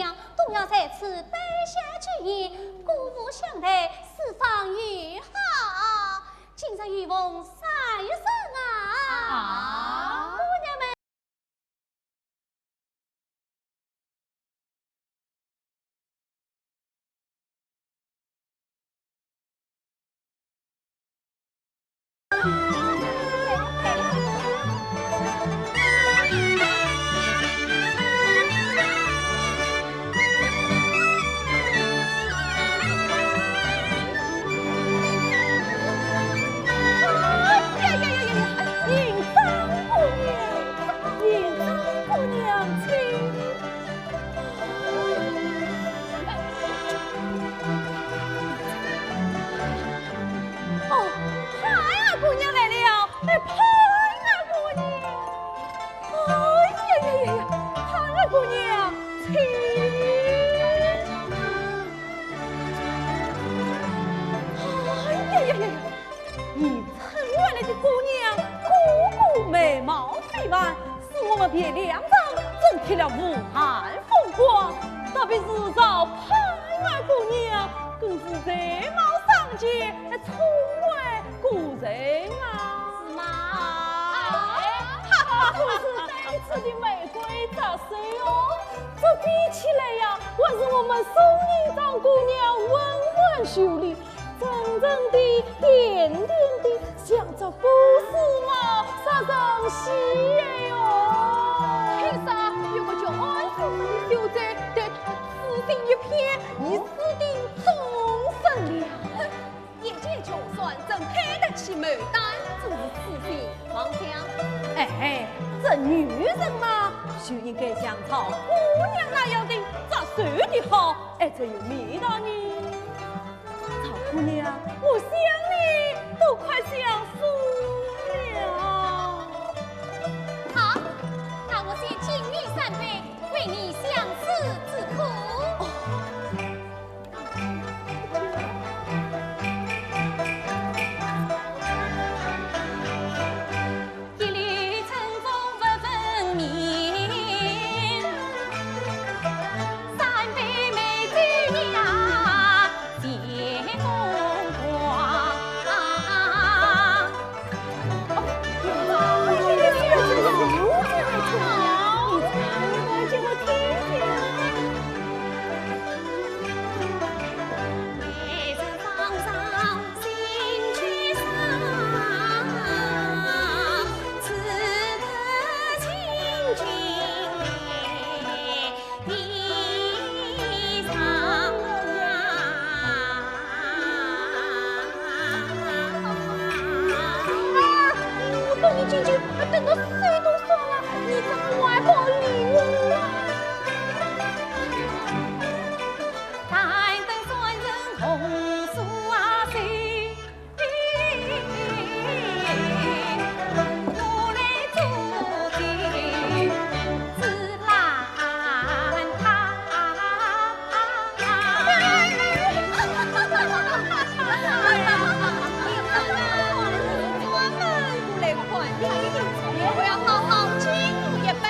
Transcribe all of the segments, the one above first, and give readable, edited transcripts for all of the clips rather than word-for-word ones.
娘都要在此备下之意，姑母想得四方愈好，今日与翁三生啊！姑娘们。别两张增添了武汉风光，特别是找潘二姑娘，更是人貌上街，聪慧过人啊！是吗？可是带刺的玫瑰咋水哦？这比起来呀，还是我们宋营长姑娘温文秀丽，真正的点点的像这古时髦杀人喜悦哟。其实有个叫安福生的秀才，对他此定一片，已死定终身了。眼见就算真配得起牡丹，真是此心妄想。哎，这女人嘛，就应该像草姑娘那样的咋受的好，哎，才有味道呢。草姑娘，我想你都快想死了。好，那我先敬你3杯，为你相思之苦。一缕春风不分明，3杯美酒呀见风光。每日方上心去伤，此得清君衣裳我等你进去，等到水都酸了，你怎么还不理我啊？但等三人红烛啊谁？我来做的自难我要好好敬你一杯。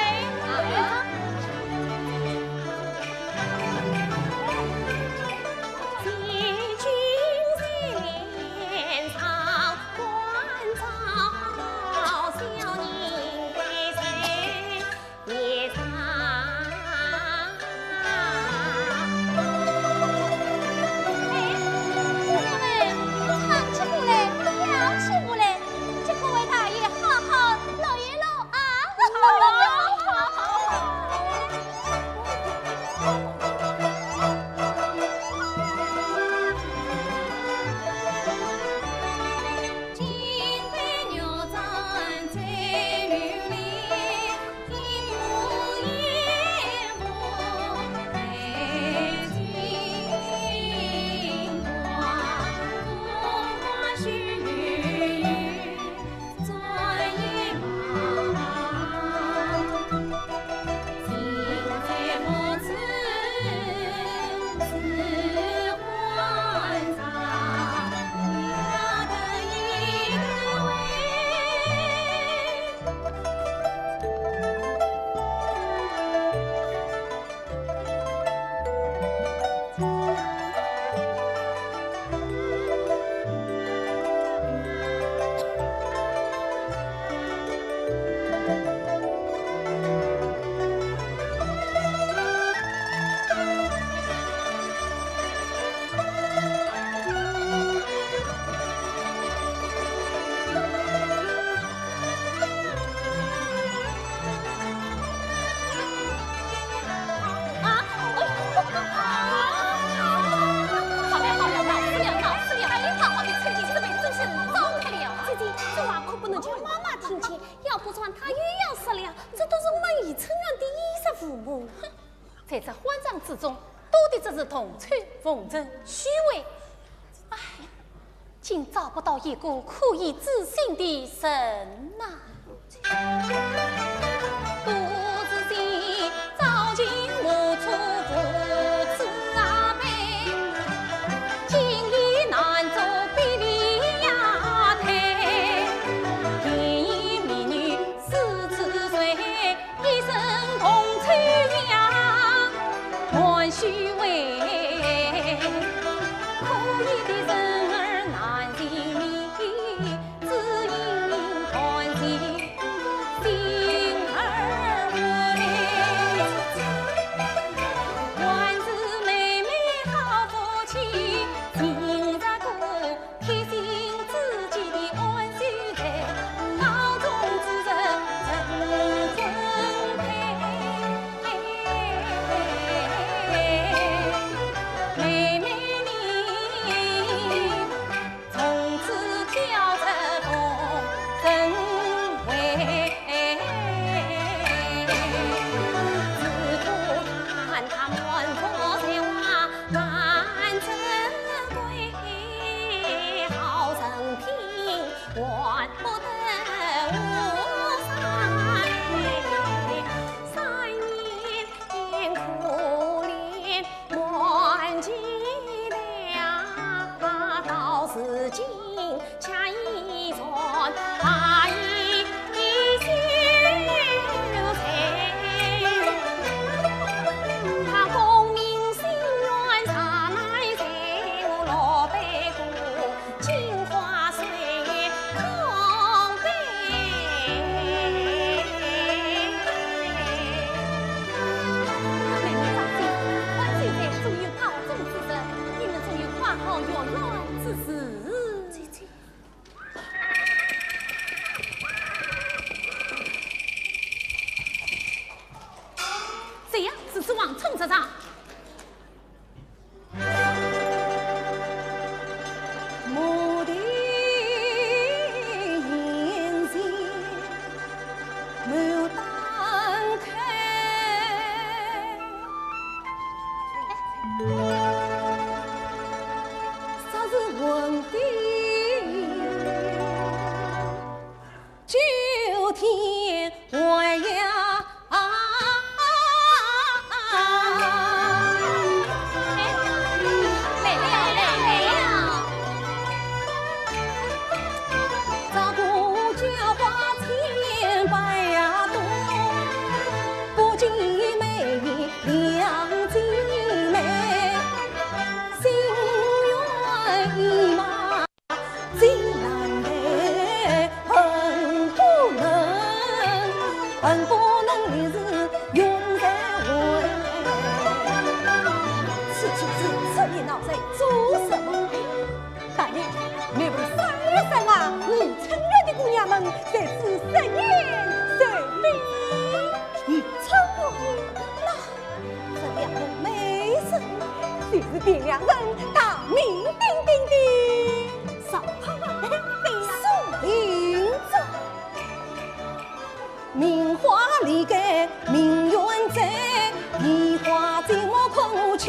谢君献上官照，小人为谁也唱。姑娘们，唱起舞来，跳起舞来，这可为大爷好好搂一搂啊！金杯牛簪最流丽，一步一步美金花，风花雪月转一忙，心在莫知之中，多的只是同仇逢争、虚伪。唉，竟找不到一个可以知心的人呐！独自心早经无处不知阿悲，今已难走比离呀退。天意美女四次岁，一生同仇呀，莫虚伪。可以的人儿难见面，只因看见心儿无力。万事妹妹好夫妻，今日个贴心自己的安须在，脑中之人真分配。妹妹你从此跳着风筝为，只顾看他满腹才华满珍贵，好生品换不得无三年眼可怜满脊梁，到如今恰一船把一修才。他功名心愿啥来在，我老辈过镜花水空杯。妹妹放心，我现在总有高中之人，你们总有花好月圆之时。谁呀？是指望冲车上。我的眼睛没有打开，啥是问题？九天还呀！咋个叫花千百呀朵，不尽美两姐妹，心愿已满最难得，恨不能的是永在怀。此处是此地闹谁做什么？大人，你不三生啊！你村里的姑娘们才是十言十理。你村那这两个美人，就是汴梁人大名鼎鼎的少康的苏林子，名花里改名媛在，梨花在我口腔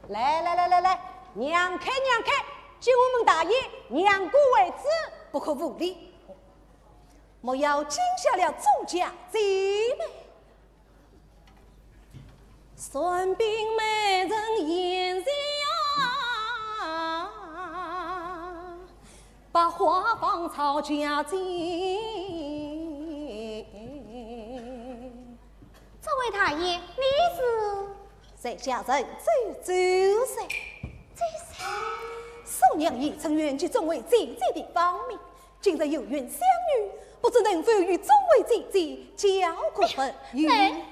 来，让开，就我们大爷让过为止，不可无礼。莫要惊吓了众家姐妹。算兵美人眼前啊，把花放草家进。这位大爷，你是？在家人周三，宋娘已曾愿去众位姐姐的方面，今日有缘相遇，不知能否与众位姐姐交个朋友？能，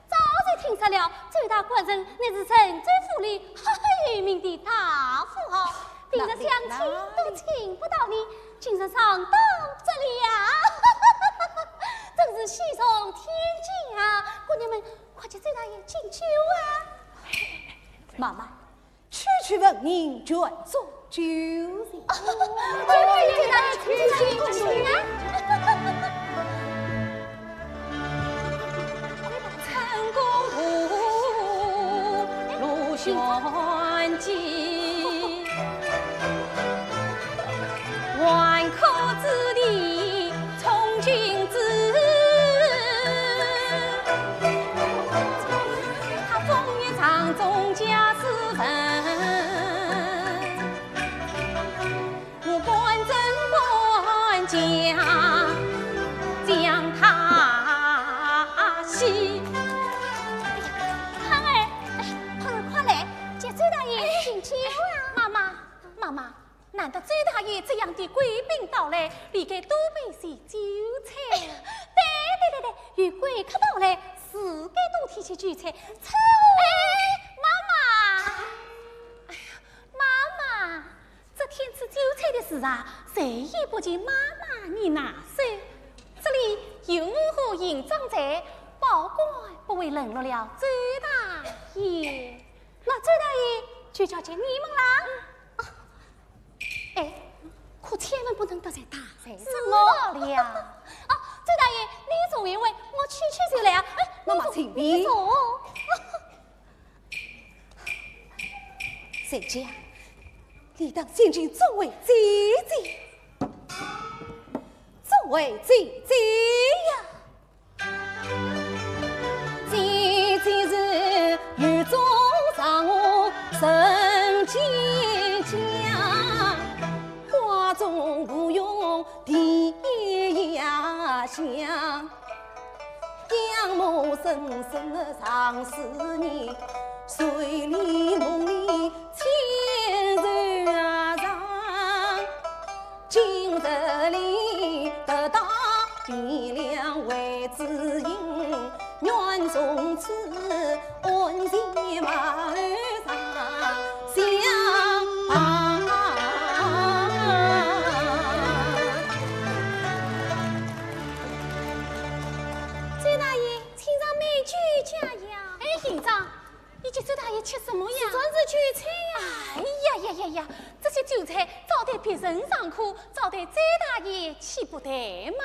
早就听说了，这位大官人乃是城中府里很有名的大富豪，平日相亲都请不到你，今日上当这里呀，真是喜从天降啊！姑娘们，快去周大爷敬酒啊！妈妈，区闻人，卷宗究竟。最大爷，最大爷，成功图，陆玄机，万口之地，从君子。他风月场中家私分，我官真官家，将他西。胖儿快来，接周大爷请酒啊！妈妈，难道周大爷这样的贵宾到来，你给多备些酒菜？对，如贵客到来，自该多提些酒菜。妈妈，这天吃酒菜的事啊，谁也不见妈妈你拿手。这里有我和营长在，保管不会冷落了周大爷。那周大爷就交给你们啦。可千万不能得罪大人。是我了。周大爷，你坐一位，我去就来啊。妈妈请便。你坐。谁家？理当先去作为姐姐，作为姐姐呀！姐姐是雨中上我神姐家，花中不用地呀香，仰慕深深的长思念，水里梦里千柔肠，今日里得到比两位知音，愿从此恩情马上相伴。周大爷，请上美酒佳肴。营长，你这周大爷吃什么呀？算是酒菜呀。呀，这些酒菜招待别人上课，招待周大爷岂不得嘛？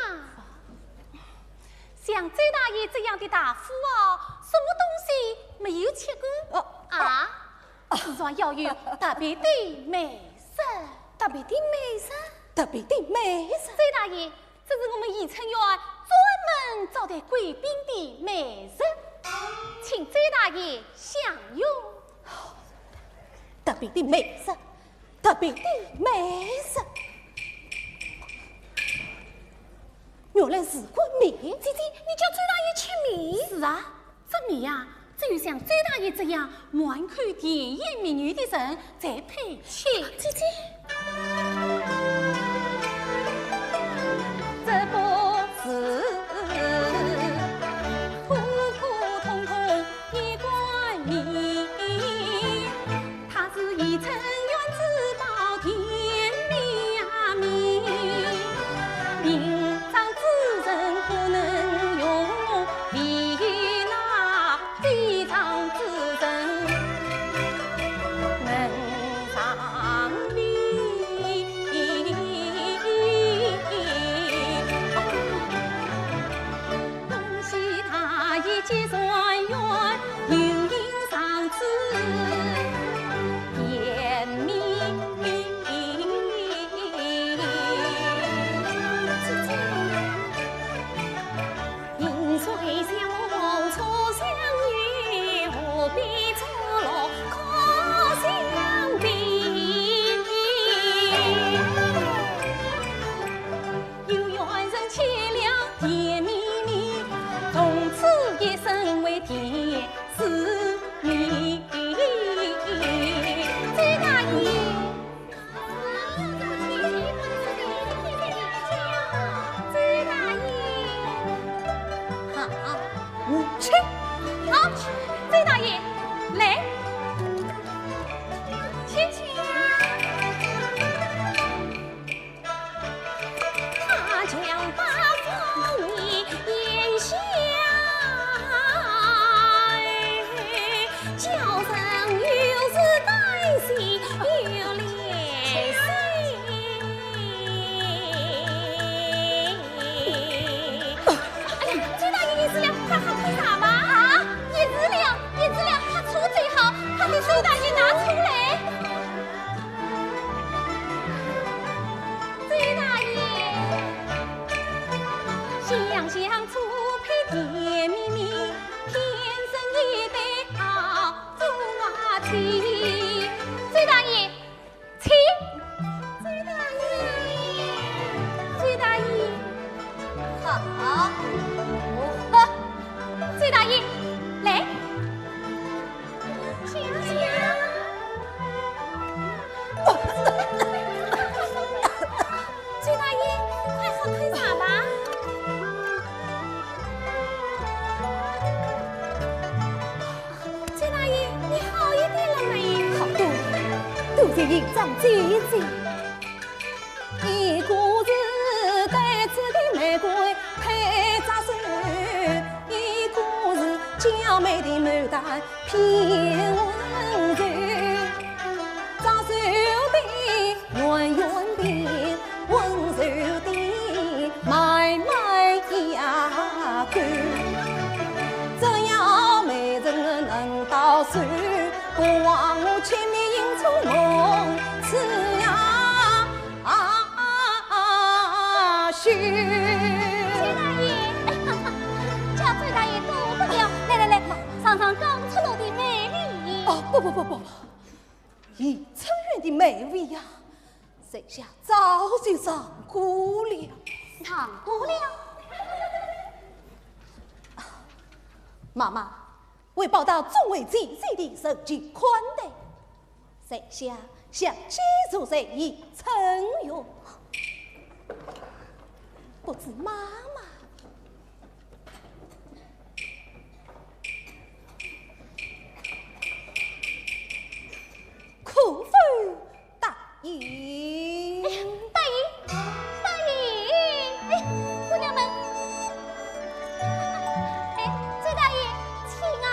像周大爷这样的大富哦，什么东西没有吃过？时常要有特别的美食。特别的美食。周大爷，这是我们宜春园专门招待贵宾的美食，请周大爷享用。特别的美食。原来是锅面，姐姐，你叫周大爷吃面？是啊，这面呀，只有像周大爷这样满口甜言蜜语的人才配吃。姐姐，这不是普普通通一碗面，它是宜春园之宝甜面面，平常之人不能用，为那非常之人能尝味。崔大爷，请。崔大爷，好，崔大爷，来，请讲。崔大爷，快喝开茶吧。崔大爷，你好一点了没？好多了，都在营长姐姐。一个是带刺的玫瑰配扎手，一个是娇美的牡丹偏温柔。扎手的圆圆的，温柔的买呀干。这样美人能到手，不枉我前面迎出梦，此样许。崔大爷，叫崔大爷多不了，来，尝尝刚出炉的美丽。哦，不，以春园的美味呀，谁下早就尝过了。尝过了。妈妈，为报答众位姐姐的受尽宽待，谁下向记住谁以称用。不知妈妈可否答应？大爷，姑娘们，崔大爷，请啊。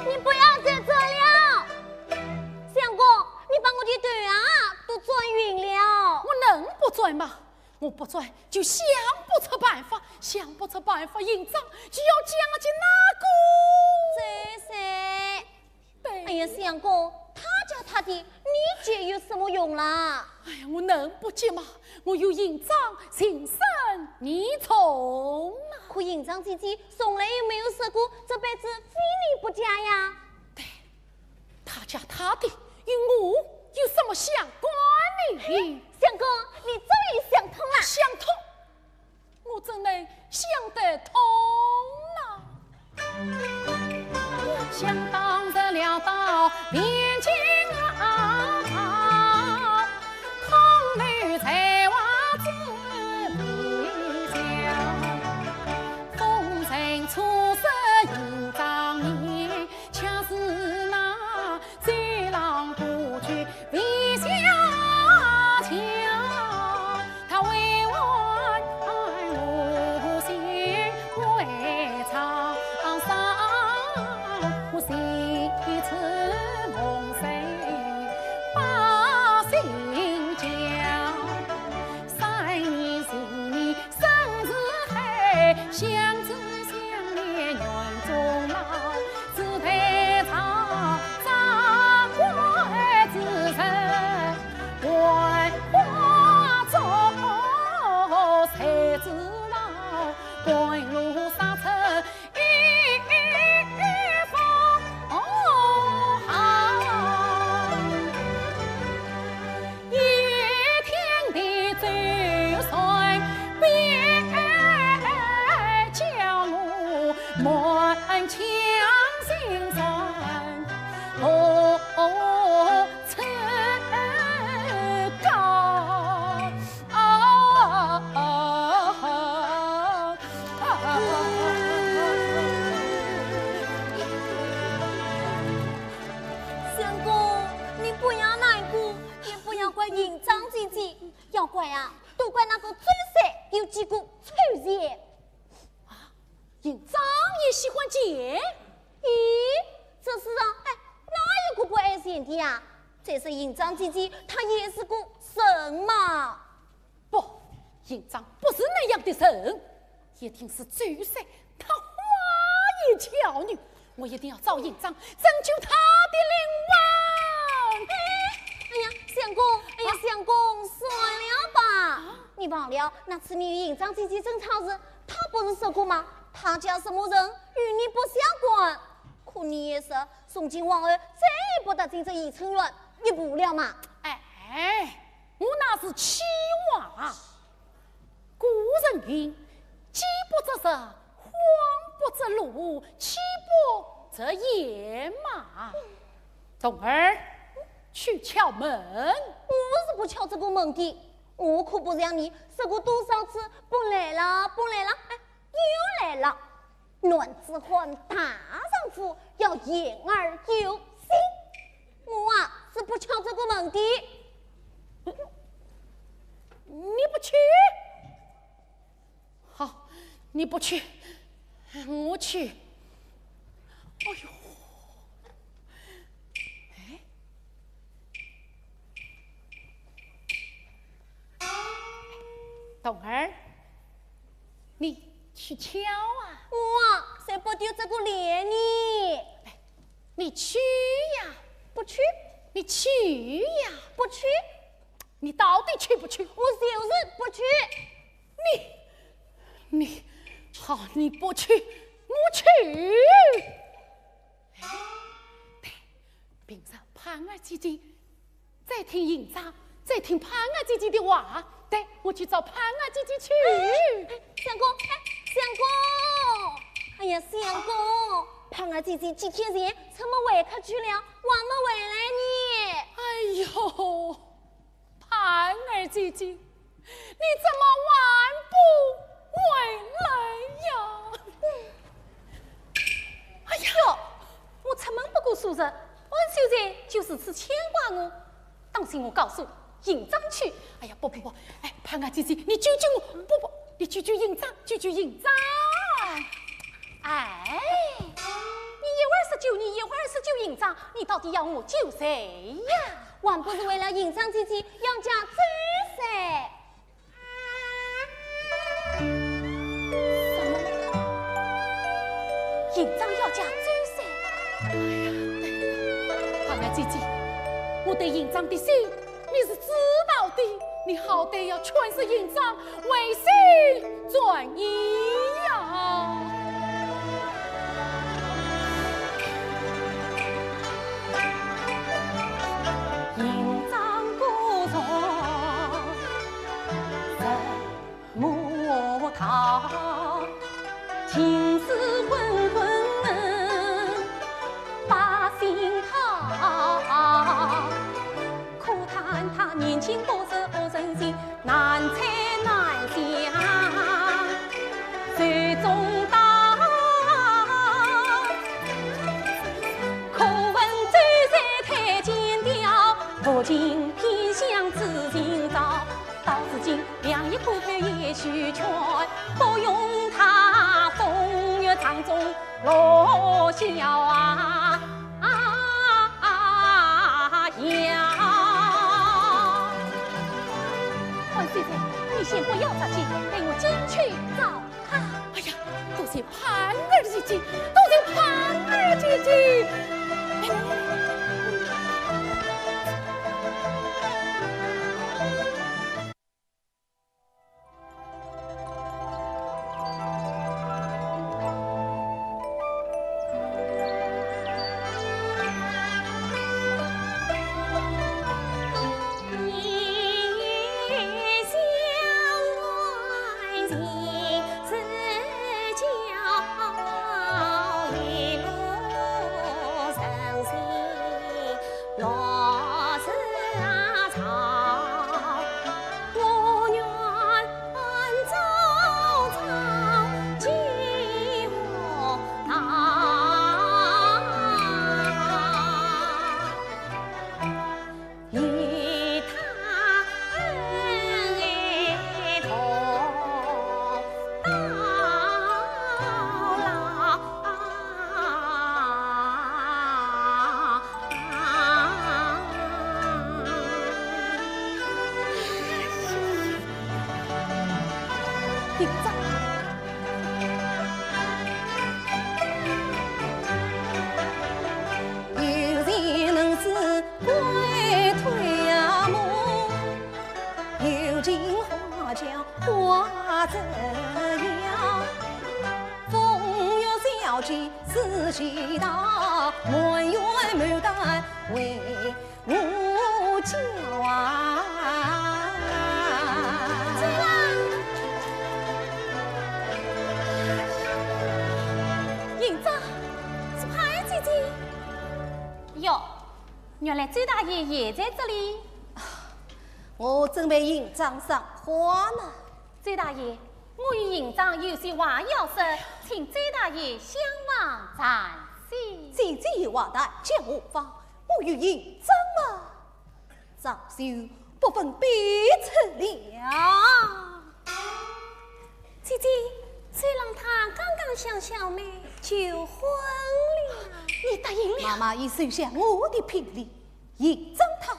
你不要再这了，相公，你把我的腿啊都转晕了。我能不转吗？我不转就想不出办法，想不出办法，营长就要讲进哪个？这是。对。哎呀，相公，他家他的，你姐有什么用啦？哎呀，我能不接吗？我有营长情深你从啊。可营长姐姐从来也没有说过这辈子非你不嫁呀。对，他家他的与我有什么相关呢？相公，你终于想通了。想通，我怎能想得通呢？想当得了到边境啊，空女才娃子比较，风尘出色营长你，恰是那贼狼不惧为小强，他为我无心为长伤，我心痴梦碎。满腔心酸，曾高。相公，你不要难过，也不要怪营长姐姐，要怪啊，都怪那个嘴舌有几个臭人。营长也喜欢剑？咦，这世上哪有个不爱钱的啊？这是营长姐姐，她也是个神嘛。不，营长不是那样的神，一定是周三他花言巧语，我一定要找营长征求他的灵王。哎呀，相公，相公，算了吧。你忘了那次你与营长姐姐争吵时，他不是说过吗？他家什么人与你不相关，可你也是从今往后再也不得进这宜春院一步了嘛。我那是期望。古人云：饥不择食，荒不择路，妻不择野马。冬儿，去敲门。我是不敲这个门的，我可不让你说过多少次不来了，不来了，又来了。男子汉大丈夫要言而有信，我是不敲这个门的。你不去？好，你不去，我去。哎呦，冬儿，你去敲啊！我谁不丢这个脸呢？你去呀！不去，你去呀！不去，你到底去不去？我就是不去。你好，你不去，我去。对，平常盼儿姐姐在听营长，在听盼儿姐姐的话。对，我去找盼儿姐姐去。相公，相公，哎呀，相公，盼儿姐姐几天前出门外客去了，还没回来呢。哎呦，盼儿姐姐，你怎么还不回来呀？哎呀，我出门不过数日，安秀才就是此牵挂我。当心我告诉营长去。哎呀，不，盼儿姐姐，你救救我！不，你救救营长，救救营长！哎，你一会儿是救你，一会儿是救营长，你到底要我救谁呀？还不是为了营长姐姐要嫁追谁？营长要嫁追谁？哎呀，盼儿姐姐，我对营长的心你是知道的，你好歹要劝说营长为谁转移呀？营长故从人木桃，情丝滚滚把心掏。可叹他年轻不识恶人心，难猜难想最终到。可闻周三太监调，不禁偏向知今朝。到如今良医苦盼也须劝，不用他风月场中落笑啊呀！万岁岁，你先不要着急，陪我进去找他。哎呀，都是盼儿姐姐，都是盼儿姐姐。你相爱情是骄子祈祷，文员牡丹为我教啊！营长，是派姐姐。哟，原来周大爷也在这里。我准备营长上花呢。周大爷，我与营长有些话要说，请周大爷相望暂息。姐姐有话带见我方，我与营长嘛，早就不分彼此了。姐姐，虽然他刚刚向小妹求婚了，你答应了？妈妈已收下我的聘礼，营长他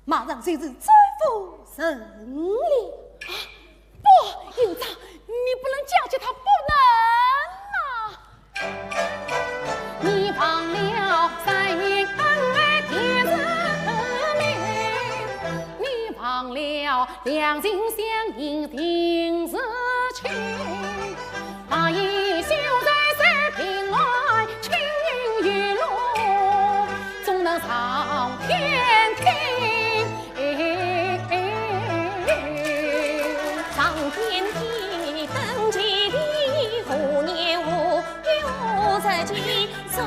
马上就是追夫人了。不，营长，你不能嫁给他，不能啊！你放了三言安慰天子命，你放了两情相依定是情，那一宿在水平外，青云雨露，总能上天庭。天地登基的虎年五有这计，岁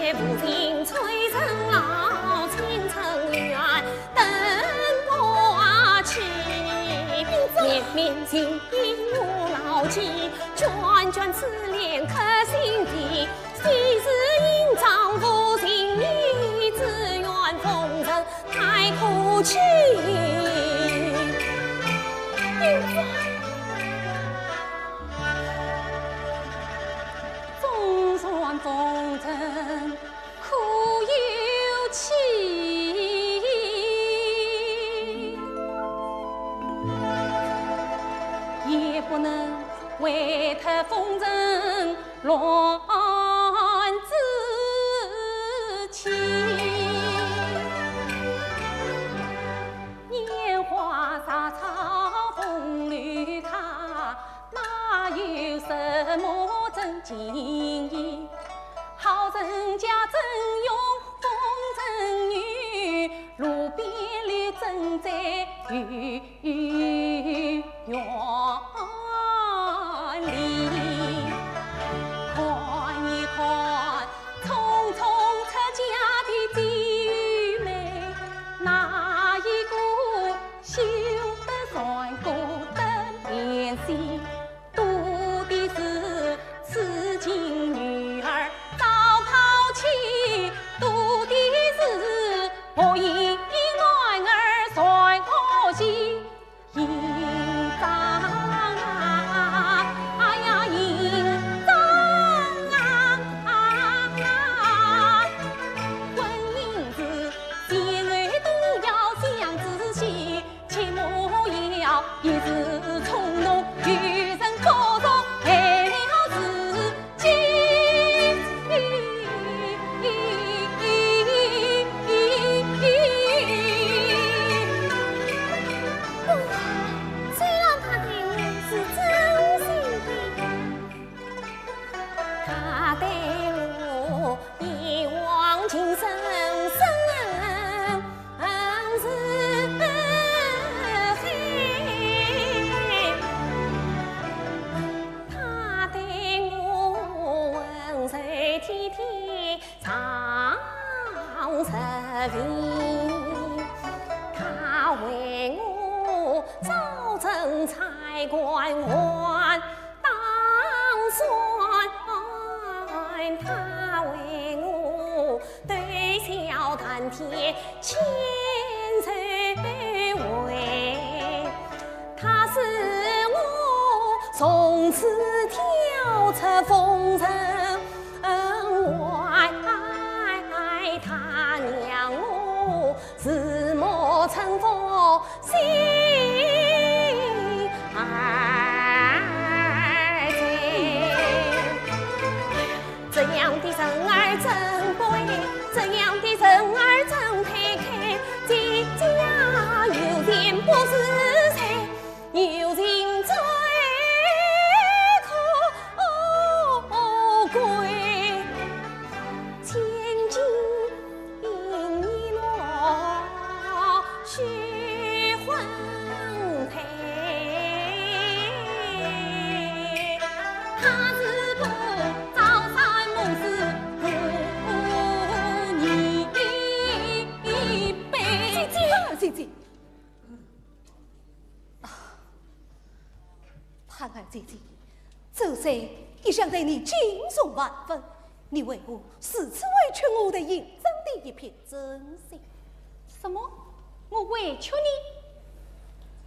月不停催成老，青城远等我去。绵绵情意我牢记，卷卷思念刻心底。昔日营长负心意，只愿风尘太苦气。风尘苦有期，也不能为他风尘乱自欺。烟花杂草风雨他，哪有什么真情意？好人家真用风尘女，路边里正在雨园里。看一看匆匆出家的鲫鱼妹，哪一个修得船过登天西？多的是痴情女儿早抛弃，多的是我一男儿算可惜。营长啊，哎呀营长啊，婚姻事千万都要想仔细，切莫要一时冲动，与人高中害了自己。虽然他对我是真心的，他对我一往情深深似海。他对我温柔体贴，常实情。他为我早征才官还当算，他为我对笑谈天千岁位，他使我从此跳出风尘外，他让我自莫成佛心爱这样的人儿真贵，这样的人儿真配开，姐姐呀，有点不是才，有情最可贵。姐姐，这些一向对你敬重万分，你为何四次委屈我的认真的一片真心？什么？我委屈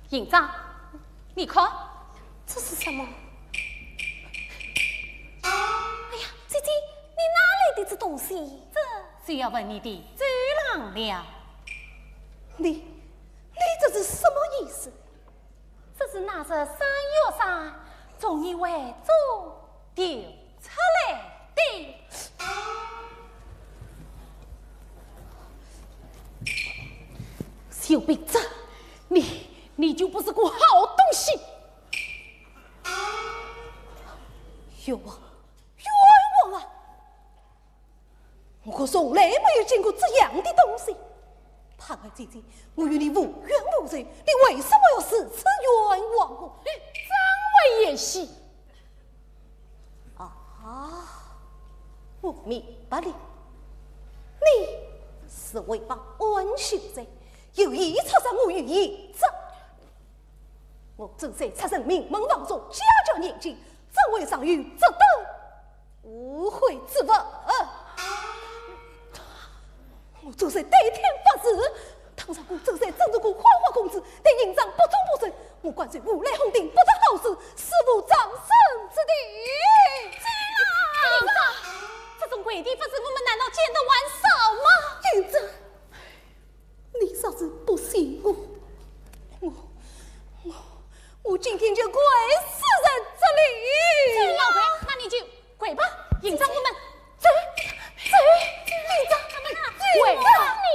你？营长，你看这是什么？哎呀，姐姐，你哪来的这东西？这就要问你的主人了。你这是什么意思？这是拿着山药上从你胃中丢出来的。小鼻子，你就不是个好东西！冤枉，冤枉啊！我可从来没有见过这样的东西。盼儿姐姐，我与你无冤无罪，你为什么要四次冤枉我？你真会演戏啊！我明白了，你是为帮恩秀才，有意插上我与营长。我正在出身名门望族，家教严谨，怎会上于这等误会之物？我正在对天发誓，堂上我正在争着个花花公子，对营长不忠不顺，我灌醉无赖红顶，不得好事，死无葬身之地。营长，这种鬼地方，我们难道见得完少吗？营长，你稍是不信我，我今天就跪死在这里。要跪，那你就跪吧。营长，我们走，营长，跪吧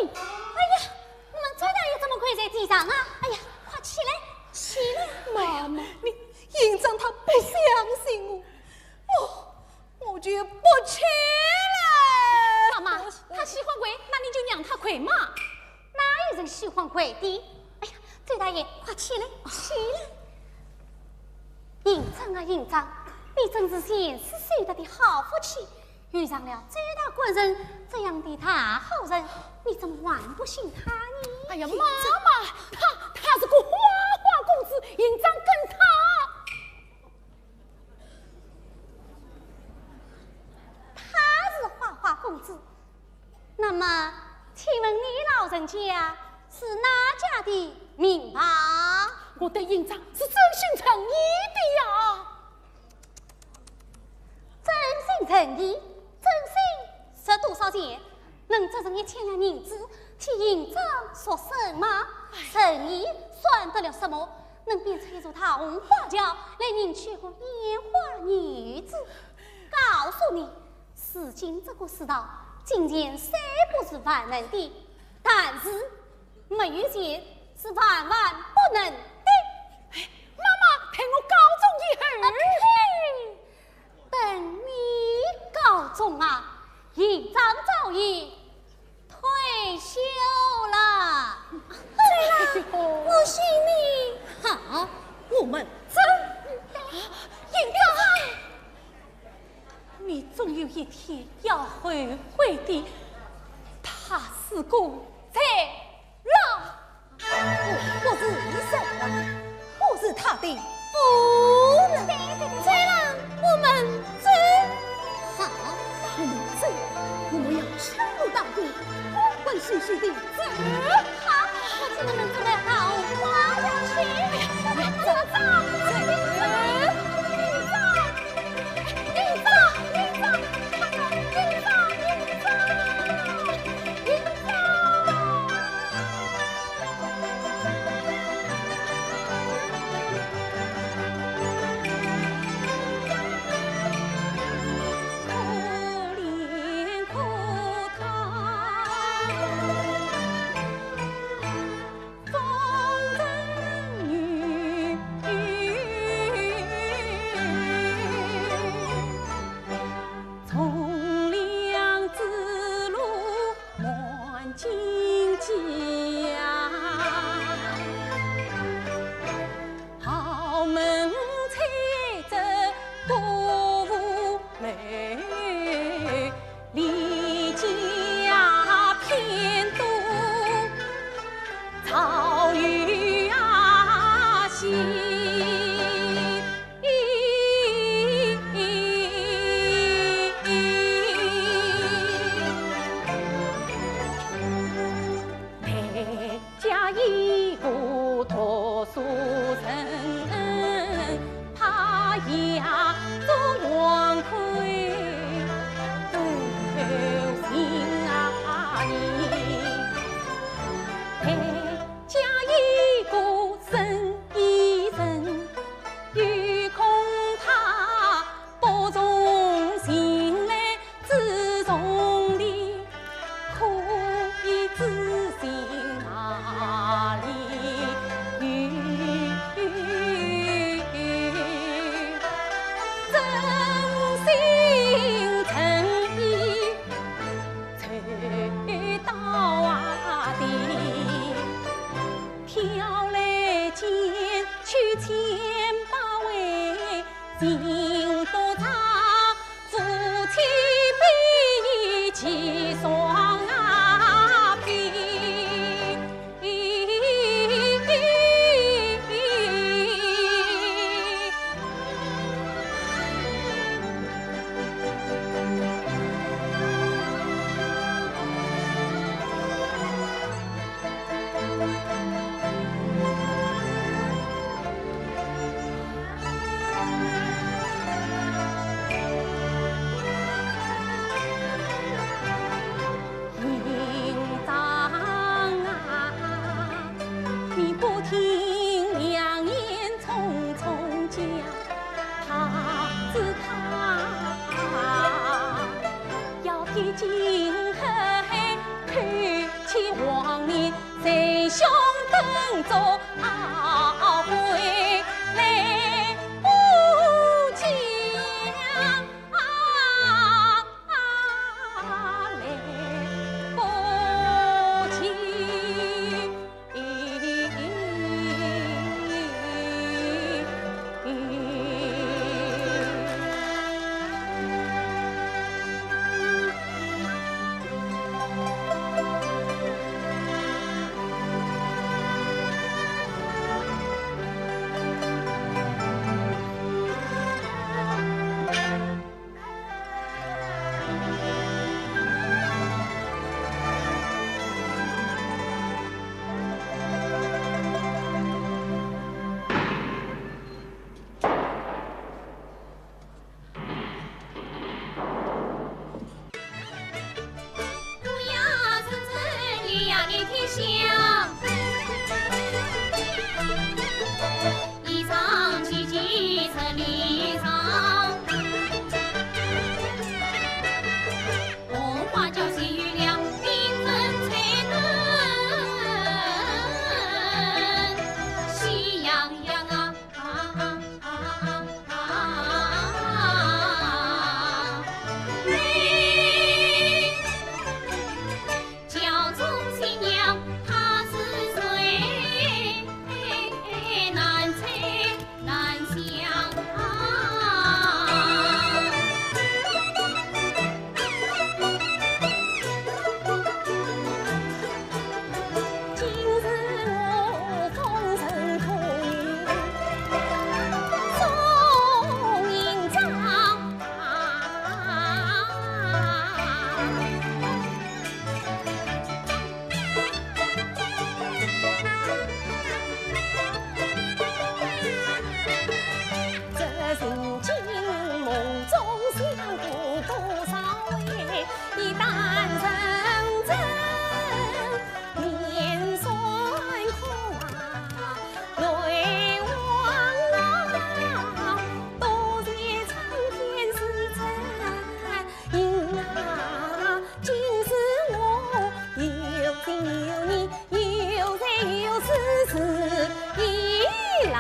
你！哎呀，我们昨天又怎么跪在地上啊？哎呀，快起来，起来！妈妈，你营长他不相信我绝不起来。妈妈，他喜欢跪，那你就让他跪嘛。哪有人喜欢跪的？哎呀，周大爷，快起来，起来！营长啊，营长，你真是贤士收得的好福气，遇上了周大官人这样的大好人，你怎么还不信他呢？哎呀，妈妈，他是个花花公子，营长跟他。他是花花公子，那么，请问你老人家是哪家的名吧？我的营长是真心诚意的呀，真心诚意，真心值多少钱？能折成1000两银子替营长说什么？诚意算得了什么？能变成一座桃花桥来迎娶个烟花女子？告诉你，如今这个世道，金钱虽不是万能的，但是没有钱是万万不能的。妈妈陪我告状一会儿。等你告状啊，营长早已退休了。对了，我信你。好，我们走。营长，你总有一天要后悔的。他是个贼狼，我是医生，我是他的夫人。贼狼，我们走。好，我们走，我们要强如大鼓，欢欢喜喜的走。好，我请你们走到花桥去。走走。草鱼啊，西。今后看起往年，谁兄等着回来不讲来不一场奇迹成离场，红花轿喜月亮，缤纷彩灯，喜洋洋啊！轿中新娘她是谁？难猜难想今日我风尘仆送银章，这曾经梦中想过多少回，一旦成真，面酸苦泪汪汪，多谢苍天是真因今世我有情有义，有财有势是一郎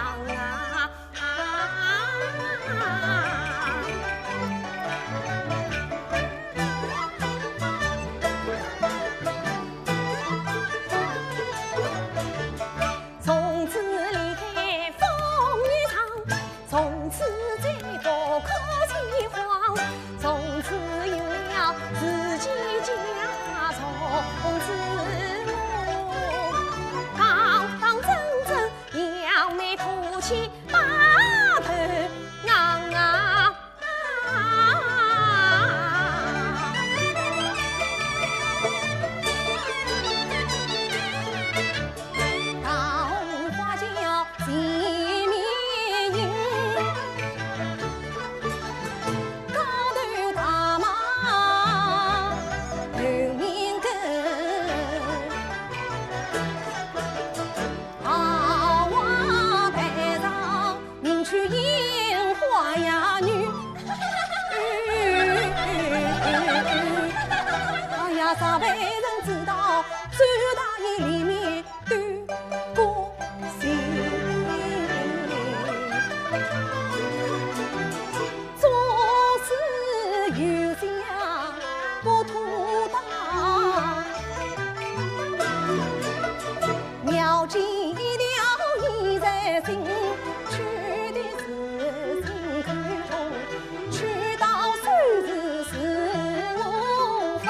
从此离开风雨场，从此再不可凄惶，从此有了自己家，从此我堂堂正正扬眉吐气，把头大红花轿前面迎，高头大马后面跟，豪华台上迎娶烟花呀女，哎呀，啥没人知道，周大爷里面端过心，做事有想不妥当，妙计了意在心，取的是心口痛，取到手是我分。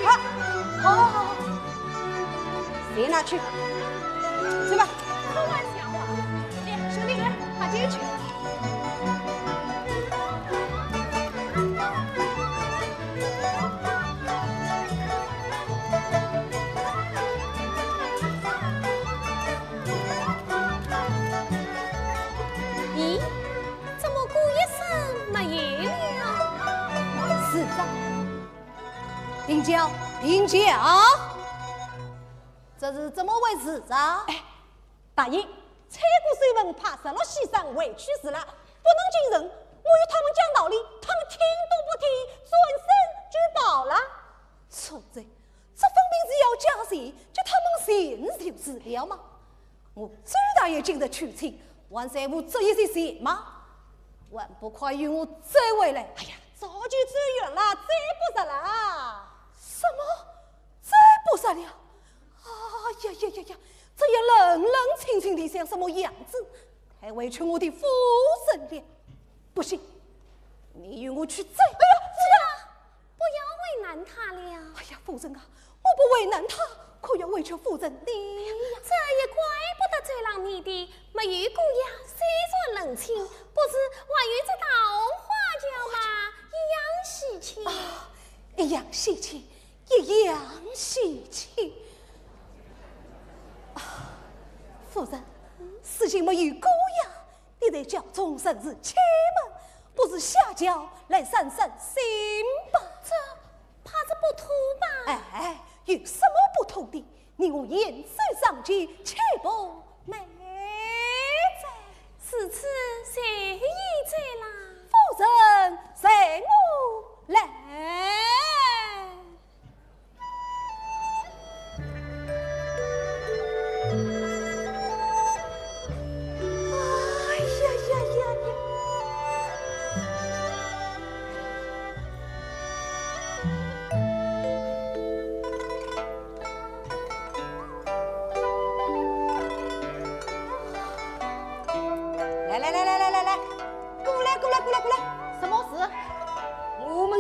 去。好，谁拿去？去吧。开玩笑啊！兄弟们，快进去。咦，怎么过一声没有了？是的，丁娇，丁娇，这是怎么回事啊？哎，大爷，采谷水文怕死了西山委屈死了，不能进人。我与他们讲道理，他们听都不听，转身举报了。错贼，这分明是要加税，叫他们信就是了吗？我周大爷进得去请，万岁无这一些事吗？万不快与我再回来！哎呀，早就走远了，再不杀了。什么？再不杀了？啊呀呀呀呀！这也冷冷清清的像什么样子？太委屈我的夫人了。不行，你与我去宰！哎呀，夫人，不要为难他了。哎呀，夫人啊，我不为难他，可要委屈夫人你呀。这也怪不得这郎你的，没有姑爷虽说冷清，不是还有这桃花轿吗？一样稀奇。一样稀奇，一样稀奇。夫人，事情没有姑爷，你得叫众生是欺门，不是下轿来散散心吧？这怕是不妥吧？哎，有什么不妥的？你我言虽上去，岂不美哉？此次谁意在啦？夫人，随我来。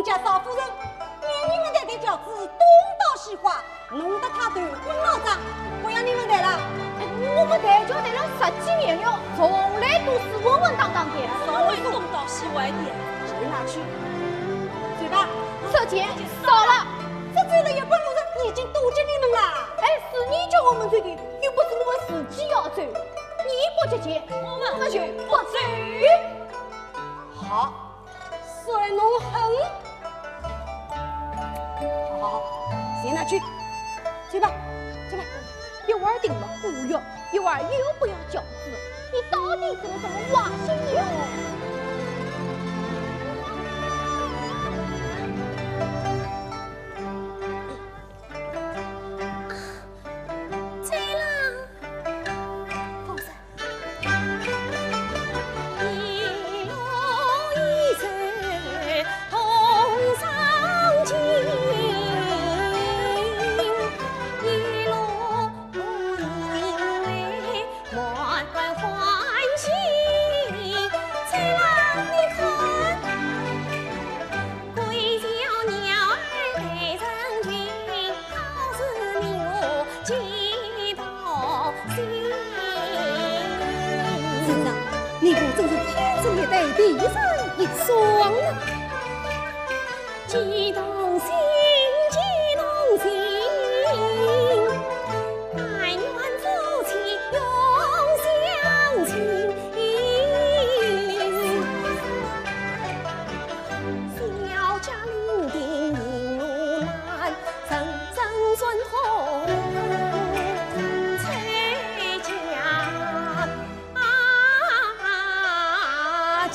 家少夫人，你们带的轿子东倒西滑，弄得他头昏脑胀。不要你们带了，我们带就带了10几年了，从来都是稳稳当当的。稍微东倒西歪点，谁拿去？嘴巴，这钱少了，这追了一半路人已经妒忌你们了。哎，是你叫我们追的，又不是我们自己要追。你不接钱，我们就不追。好，虽侬狠。好，谁拿去？去吧，去吧。一会儿定了不要，一会儿又不要饺子，你到底怎么挖心哟？你我真是天生一对，地生一双啊！激动心，激动心，但愿夫妻永相亲。小家伶仃引路难，层层顺风崔家亲。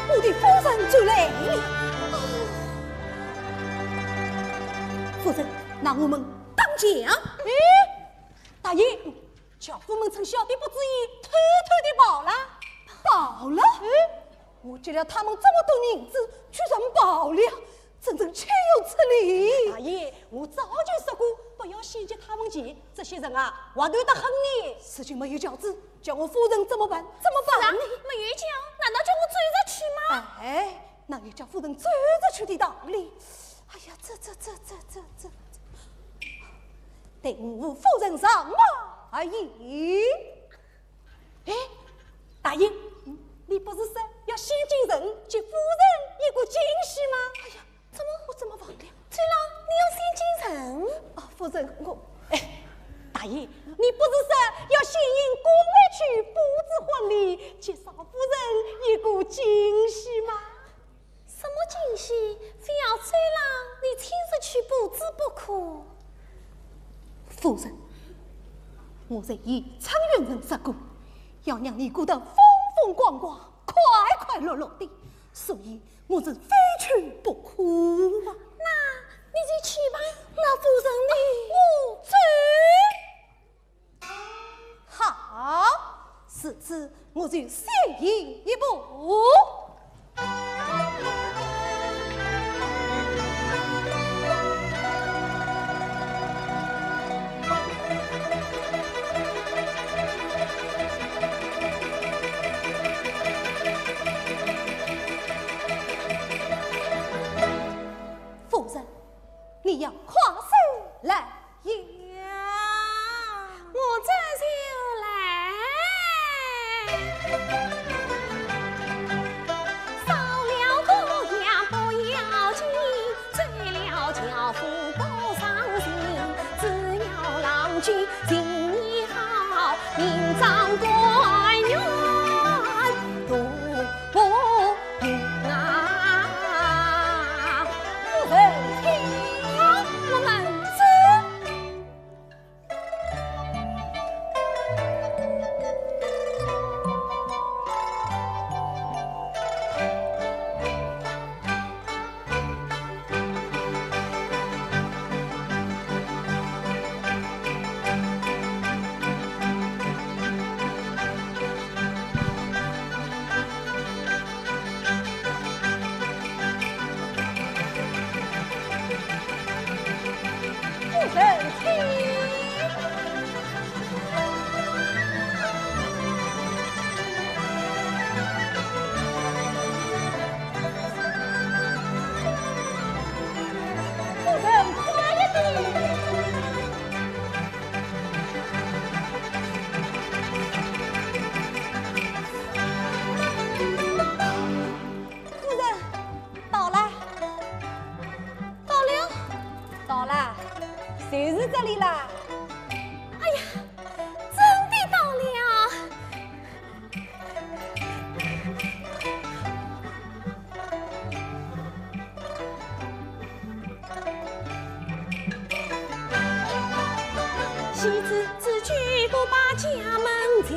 我的夫人就来了。夫人，那我们当讲。大爷，轿夫们趁小弟不注意，偷偷的跑了。跑了？我见了他们这么多银子，居然跑了，真正岂有此理！大爷，我早就说过，不要袭击他们钱，这些人啊，滑头得很呢。事情没有饺子，叫我夫人怎么办？怎么办？没有脚，难道叫我追着去吗？哎，那也叫夫人追着去的道理。哎呀，呀，这，定无夫人上马矣。哎，大爷，你不是说要先进城给夫人一个惊喜吗？哎呀，我怎么忘了？翠郎，你要先进城？哦，夫人，大爷，你不是说要先引郭委去布置婚礼，给少夫人一个惊喜吗？什么惊喜？非要翠郎你亲自去布置不可。夫人，我在以苍云人说过，要让你过得风风光光、快快乐乐的，所以我是非去不可啊。那你就去吧。那夫人你我好，此次我就先行一步。夫人，你要跨手来呀！我这就来。烧了锅呀不要紧，醉了轿夫不伤心。只要郎君心意好，名长官员多不平啊！夫人请好，我们走。夫人请。夫人快一点。夫人，到了，到了，就是这里啦。哎呀，真的到了！妻子自举不把家门进，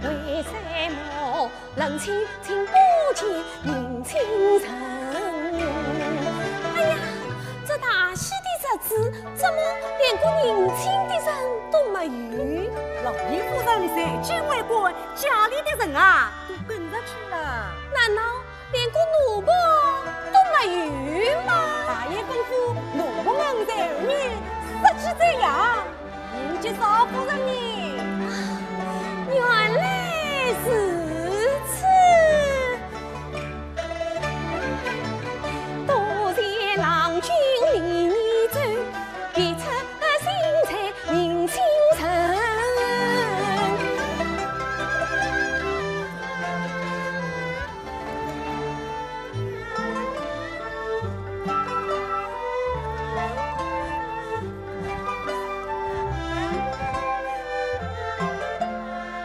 为什么人亲亲不见人亲人？哎呀，这大喜的日子，怎么连个认亲的人都没有？老爷夫人随军回国，家里的人啊都跟着去了。难道连个奴仆都没有吗？大爷吩咐奴仆们在后面设计这样，迎接少夫人呢。原来如此，多谢郎君领你走，别出心裁明心人。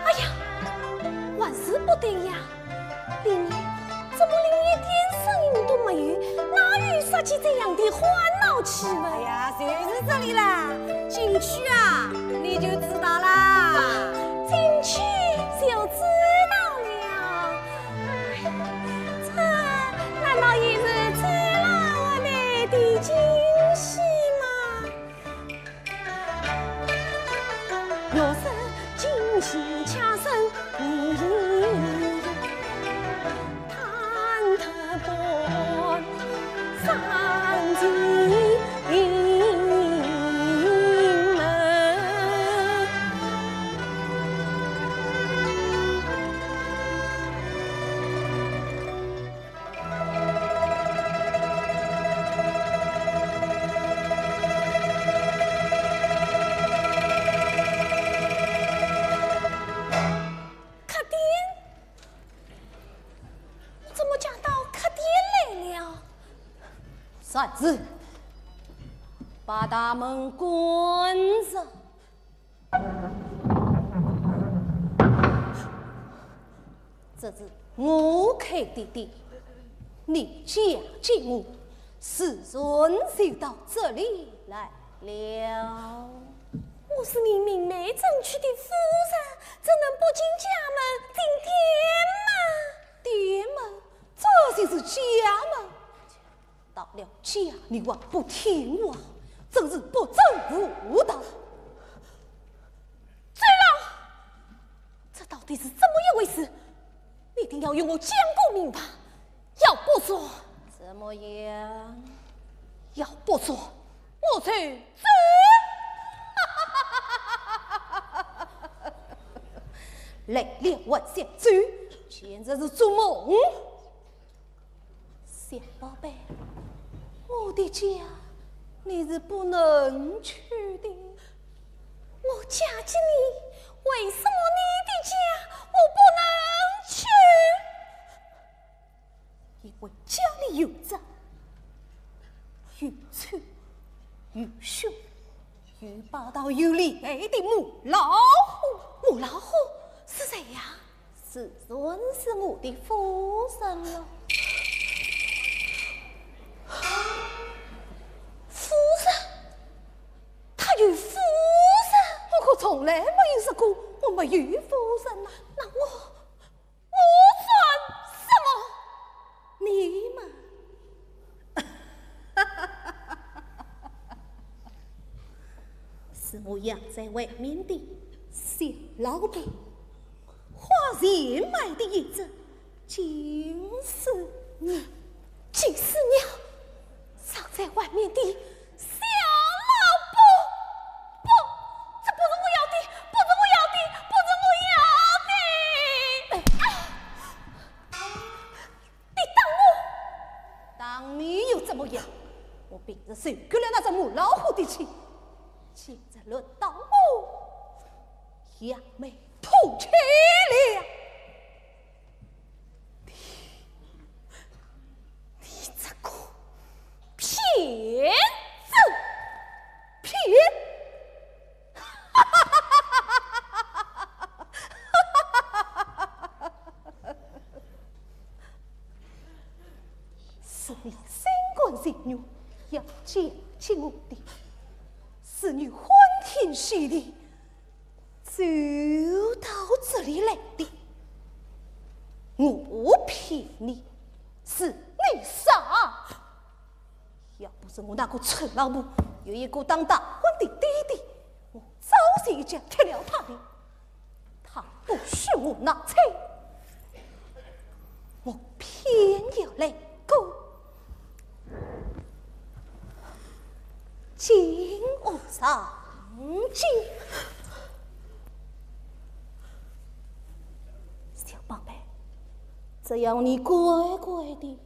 哎呀，万事不对呀！林儿怎么连一点声音都没有？哪有说起这样的欢闹气氛？哎呀，就是这里啦，进去啊，你就知道啦。进去就知道了。哎，这难道也是最让我来的惊喜吗？若是惊喜恰生你忐忑不上进门。子，把大门关上。这是我开的店，你嫁进我，世尊就到这里来了。我是你明媒正娶的夫人，怎能不进家门进店门？这就是家门。到了家，你还不听话，真是不争妇道。醉了，这到底是怎么一回事？你一定要用我讲个明白。要不说怎么样？要不说我去走。来了万小姐，简直是做梦！小宝贝，我的家你是不能去的。我嫁给你，为什么你的家我不能去？因为家里有着又臭又凶又霸道又厉害的母老虎。母老虎是谁呀？世尊是我的夫人了。夫人？她有夫人？我可从来没有说过我没有夫人呐。那我算什么？你们是我养在外面的小老板，花钱买的叶子，就是你，就是娘，藏在外面的小老婆。不，这不是我要的，不是我要的，不是我要的！你当我？当你又怎么样？我凭着受够了那只母老虎的气，现在轮到我扬眉吐气了。你这个骗子！骗！是你心甘情愿要嫁给我的，是你欢天喜地走到这里来的。我骗你，是你傻。要不是我那个臭老母有一个当大官的弟弟，我早就已经踢了他的。他不许我拿菜，我偏要来个金屋藏金。小宝贝，只要你乖乖的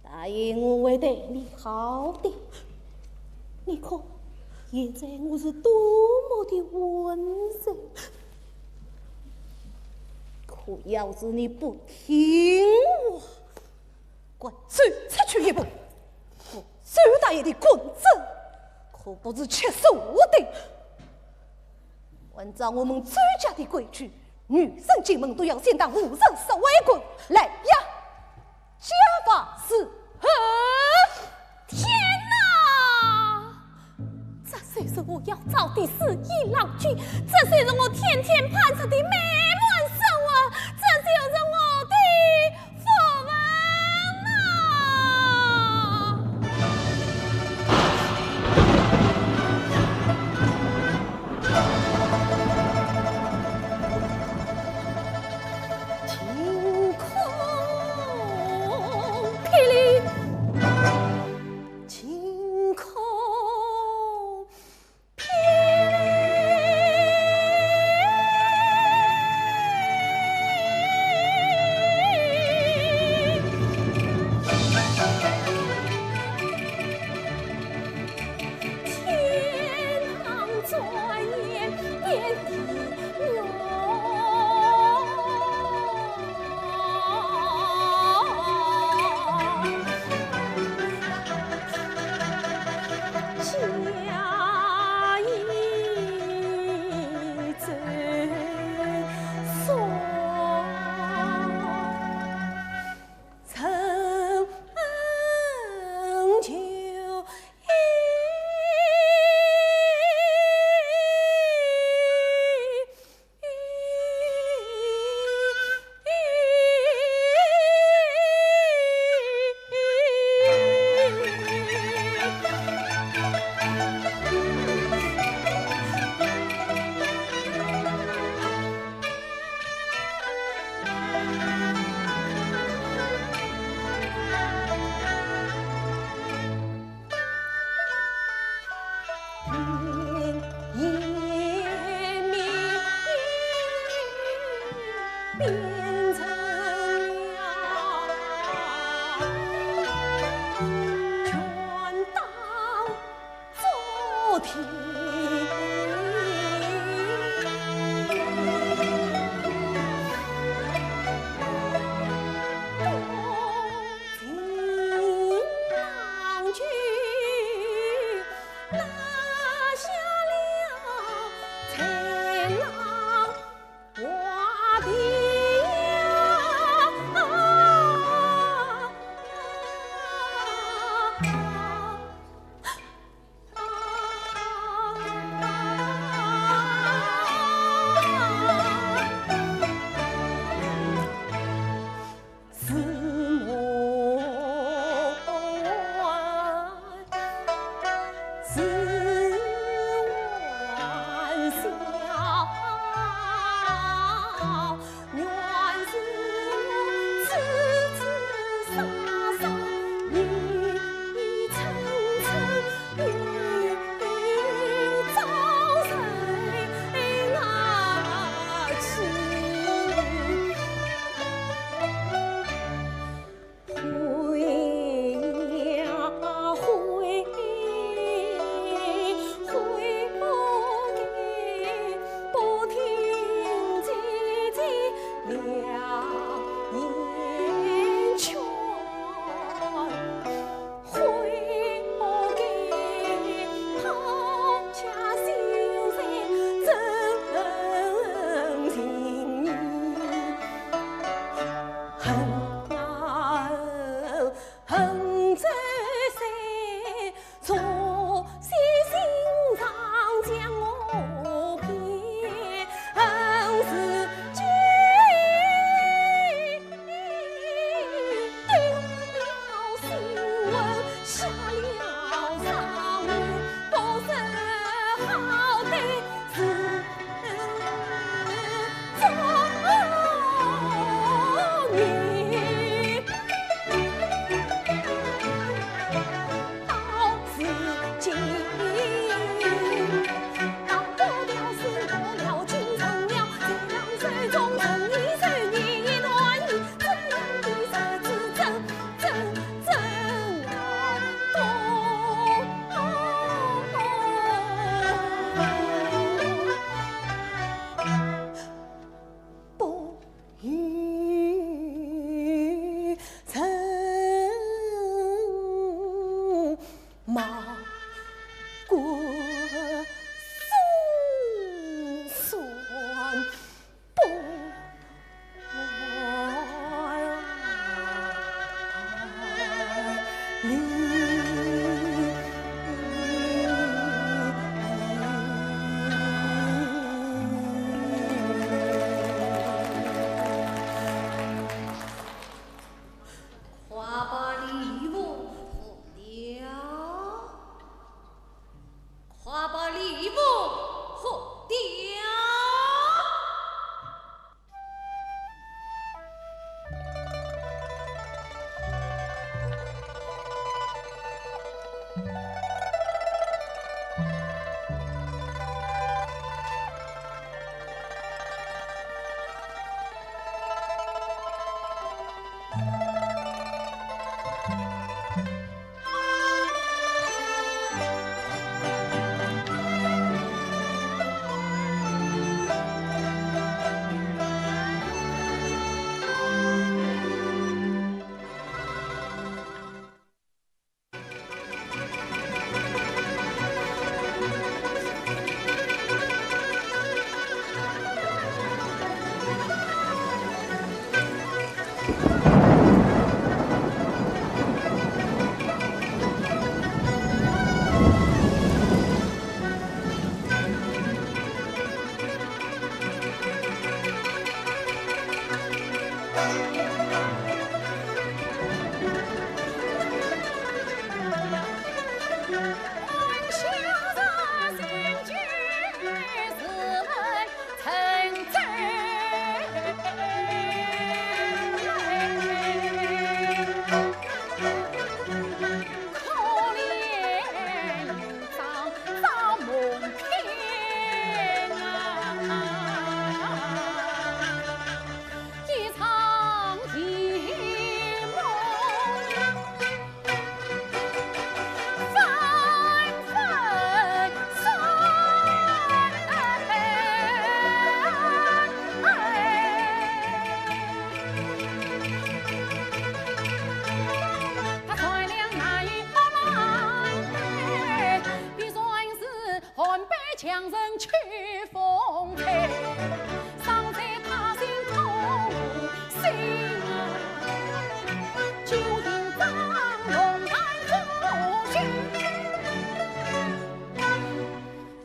答应我会对你好的，你看现在我是多么的温柔。可要是你不听我，滚走出去一步，我周大爷的棍子可不是吃素的。按照我们周家的规矩，女生进门都要先当5人10外棍来呀，家法是何？天哪！这虽是我要找的是一郎君，这虽是我天天盼着的美满生活，这就是我的福分啊！晴空霹雳。晴空霹雳。变成了全当昨天。风采，伤在他心痛心啊！就应张龙来出去，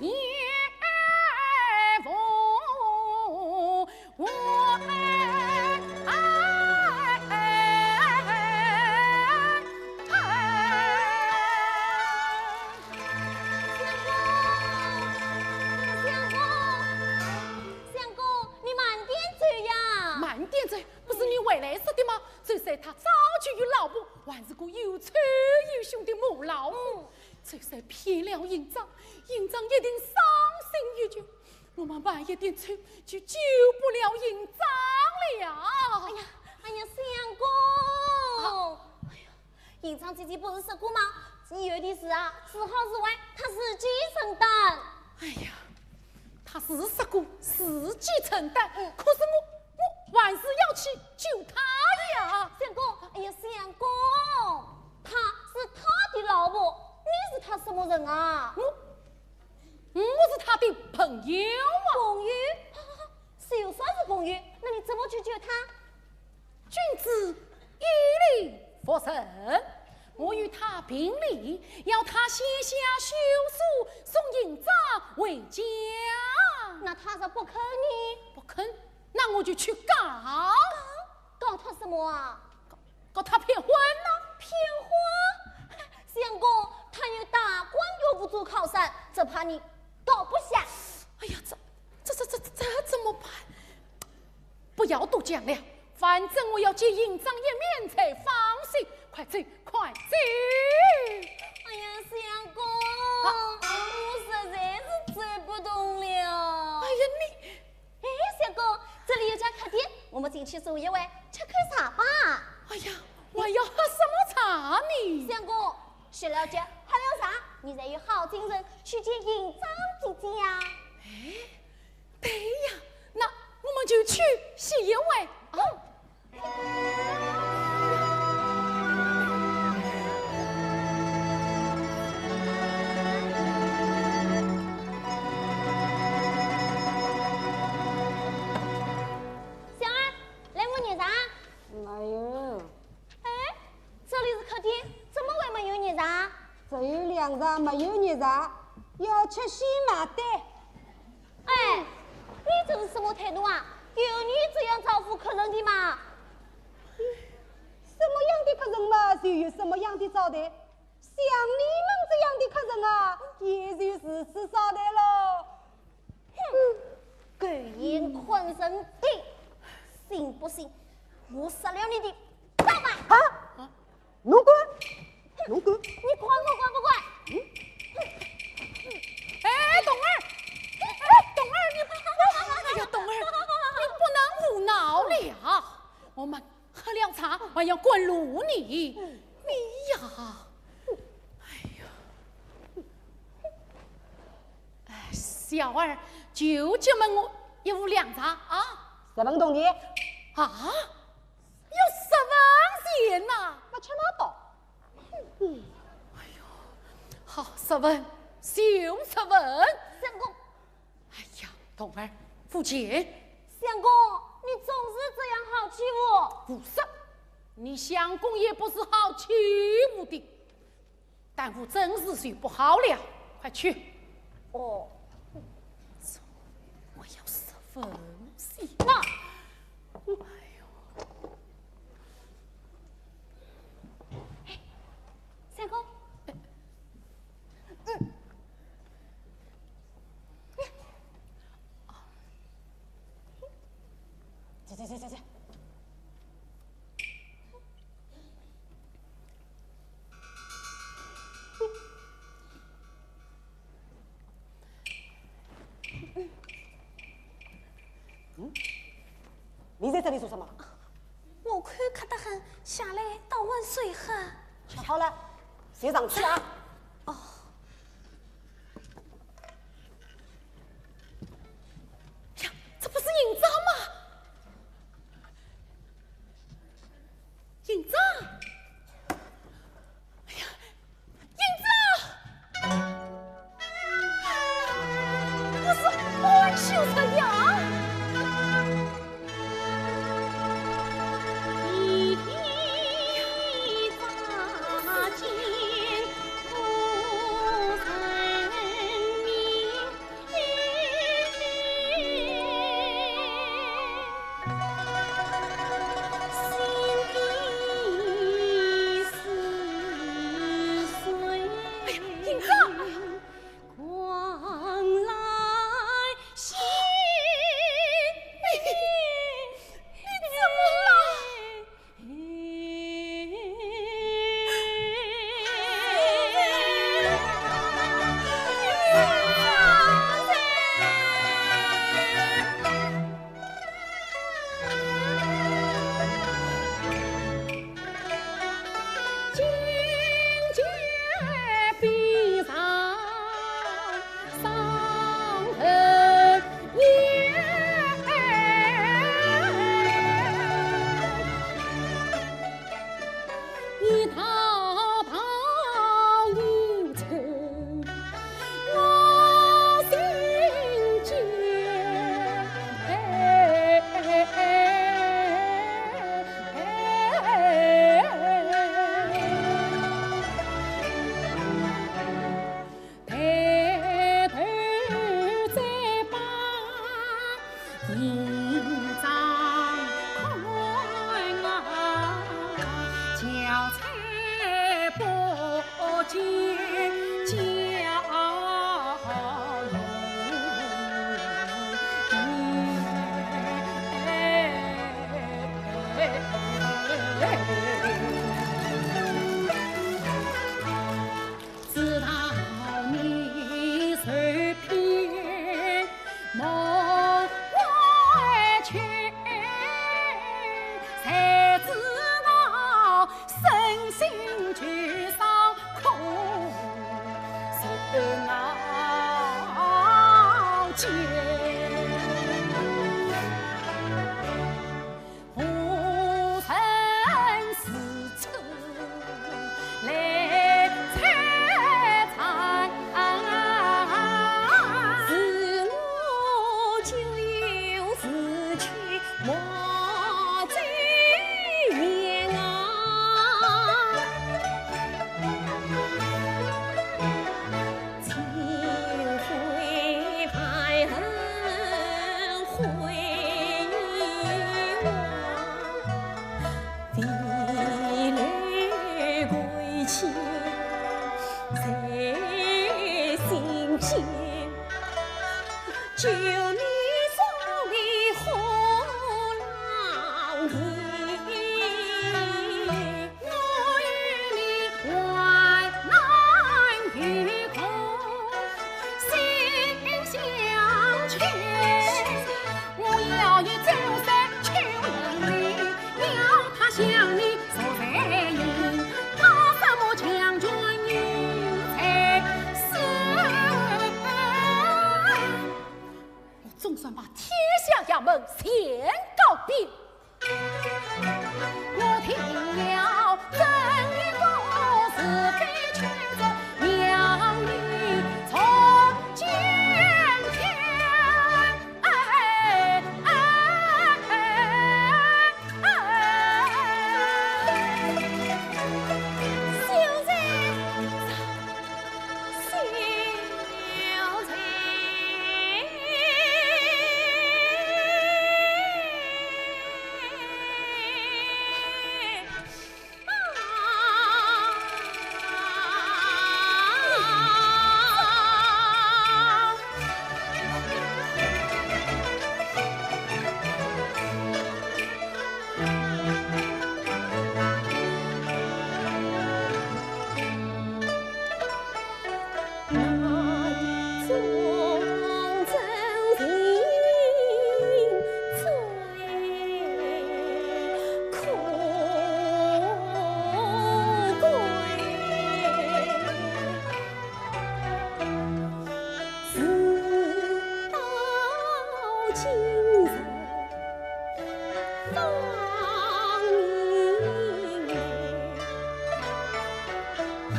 夜风我回来说的吗？就说他早就有老婆，还是个有丑有凶的母老虎。就说骗了营长，营长一定伤心欲绝。我们晚一点走，就救不了营长了。哎呀，相公，哎呀，营长姐姐不是说过吗？有的事啊，是好是坏，他自己承担。哎呀，他是说过自己承担，可是我还是要去救他呀！相公，哎呀，相公，他是他的老婆，你是他什么人啊？我是他的朋友啊！朋友？就算是朋友，那你怎么去救他？君子以礼服人，我与他评理，要他写下休书送营长回家。那他是不肯呢？不肯。那我就去告他什么啊？告他骗婚呐！骗婚？相公，他有大官又不做靠山，这怕你告不下。哎呀，这怎么办？不要多讲了，反正我要见营长一面才放心。快走，快走！哎呀，相公，我实在是走不动了。哎呀，哎，相公，这里有家客店，我们进去坐一会，吃口茶吧。哎呀，我要喝什么茶呢？相公，学了解，喝了茶，你才有好精神去见营长姐姐呀。哎，对呀，那我们就去洗一会。只有凉茶，没有热茶，要吃先买单。哎，你这是什么态度啊？有你这样招呼客人的吗？什么样的客人嘛，就有什么样的招待。像你们这样的客人啊，也就是此招待喽。狗眼困神的，信不信我杀了你的老板？啊！侬管？侬管？你管我管不管？哎，董儿，董儿，哎呀，董儿，你不能胡闹了。我们喝了茶，还要管路你呀！哎呀，小儿，舅舅们我一壶凉茶啊10文铜钱啊，有10文钱呐！我吃哪到？好，10文，就10文。相公，哎呀，童儿，付钱。相公，你总是这样好欺负。不是，你相公也不是好欺负的，但我真是睡不好了，快去。哦，我要10文钱。那，相公。这。你在这里做什么？我看渴得很，下来倒碗水喝。吃好了，先上去啊。哦。呀，这不是营长吗？营长！哎呀，营长！不是。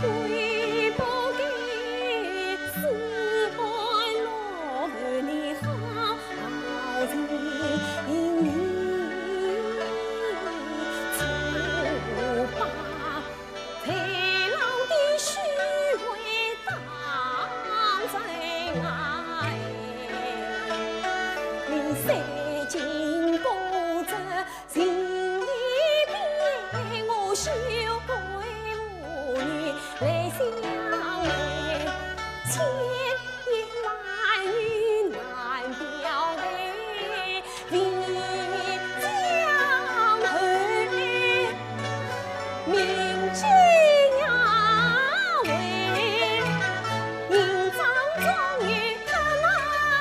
回不给四海落你好。三更不知情意变，我羞愧无女来相会，千言万语难表达，为江河明镜呀为营帐中有他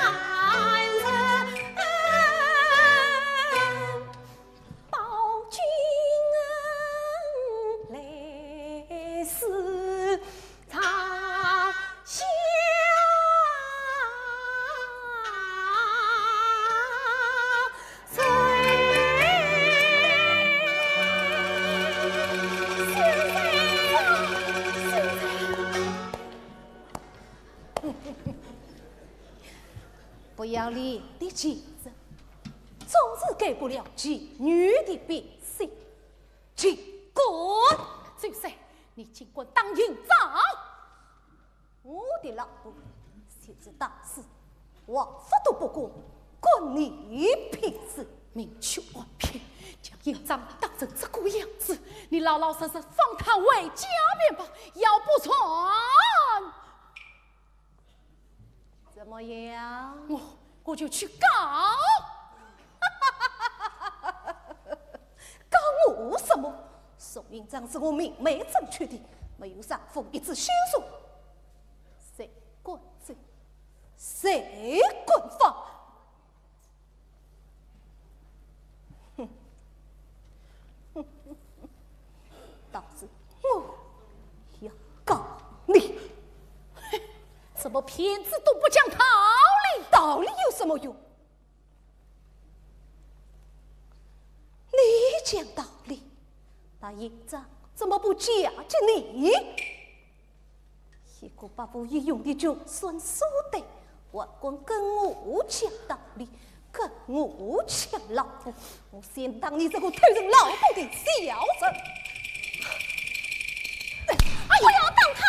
难人，报君来世长相不要脸的妻子，总是给不了妓女的本性。请滚！主席，你尽管当营长。我的老婆现在大事，王法都不管，关你屁事！明确安排，将营长当成这个样子，你老老实实放他回家面吧，要不成，怎么样？我就去告。告我什么？宋营长是我明媒正娶的，没有上峰一次宣诉，谁管罪？谁管法？倒是我要告你！怎么骗子都不讲道理？道理有什么用？你讲道理，那营长怎么不嫁给你？一个不务有用的穷酸苏的，还管跟我讲道理，跟我抢老婆，我先当你这个偷人老婆的小人！我要当他！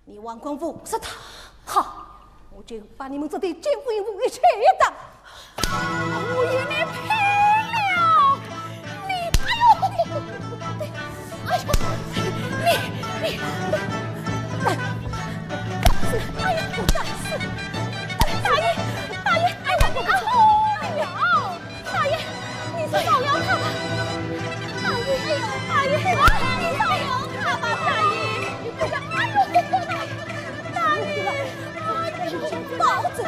你王光武是他，好，我就把你们这对奸夫淫妇一起当。我与你配了，你哎呦，哎呀，我大事，大爷，哎呀，我不了，大爷，你是造谣他吧？大爷，哎呦，大爷，你造谣他吧，大爷，你不要，哎呦，大爷，包子的。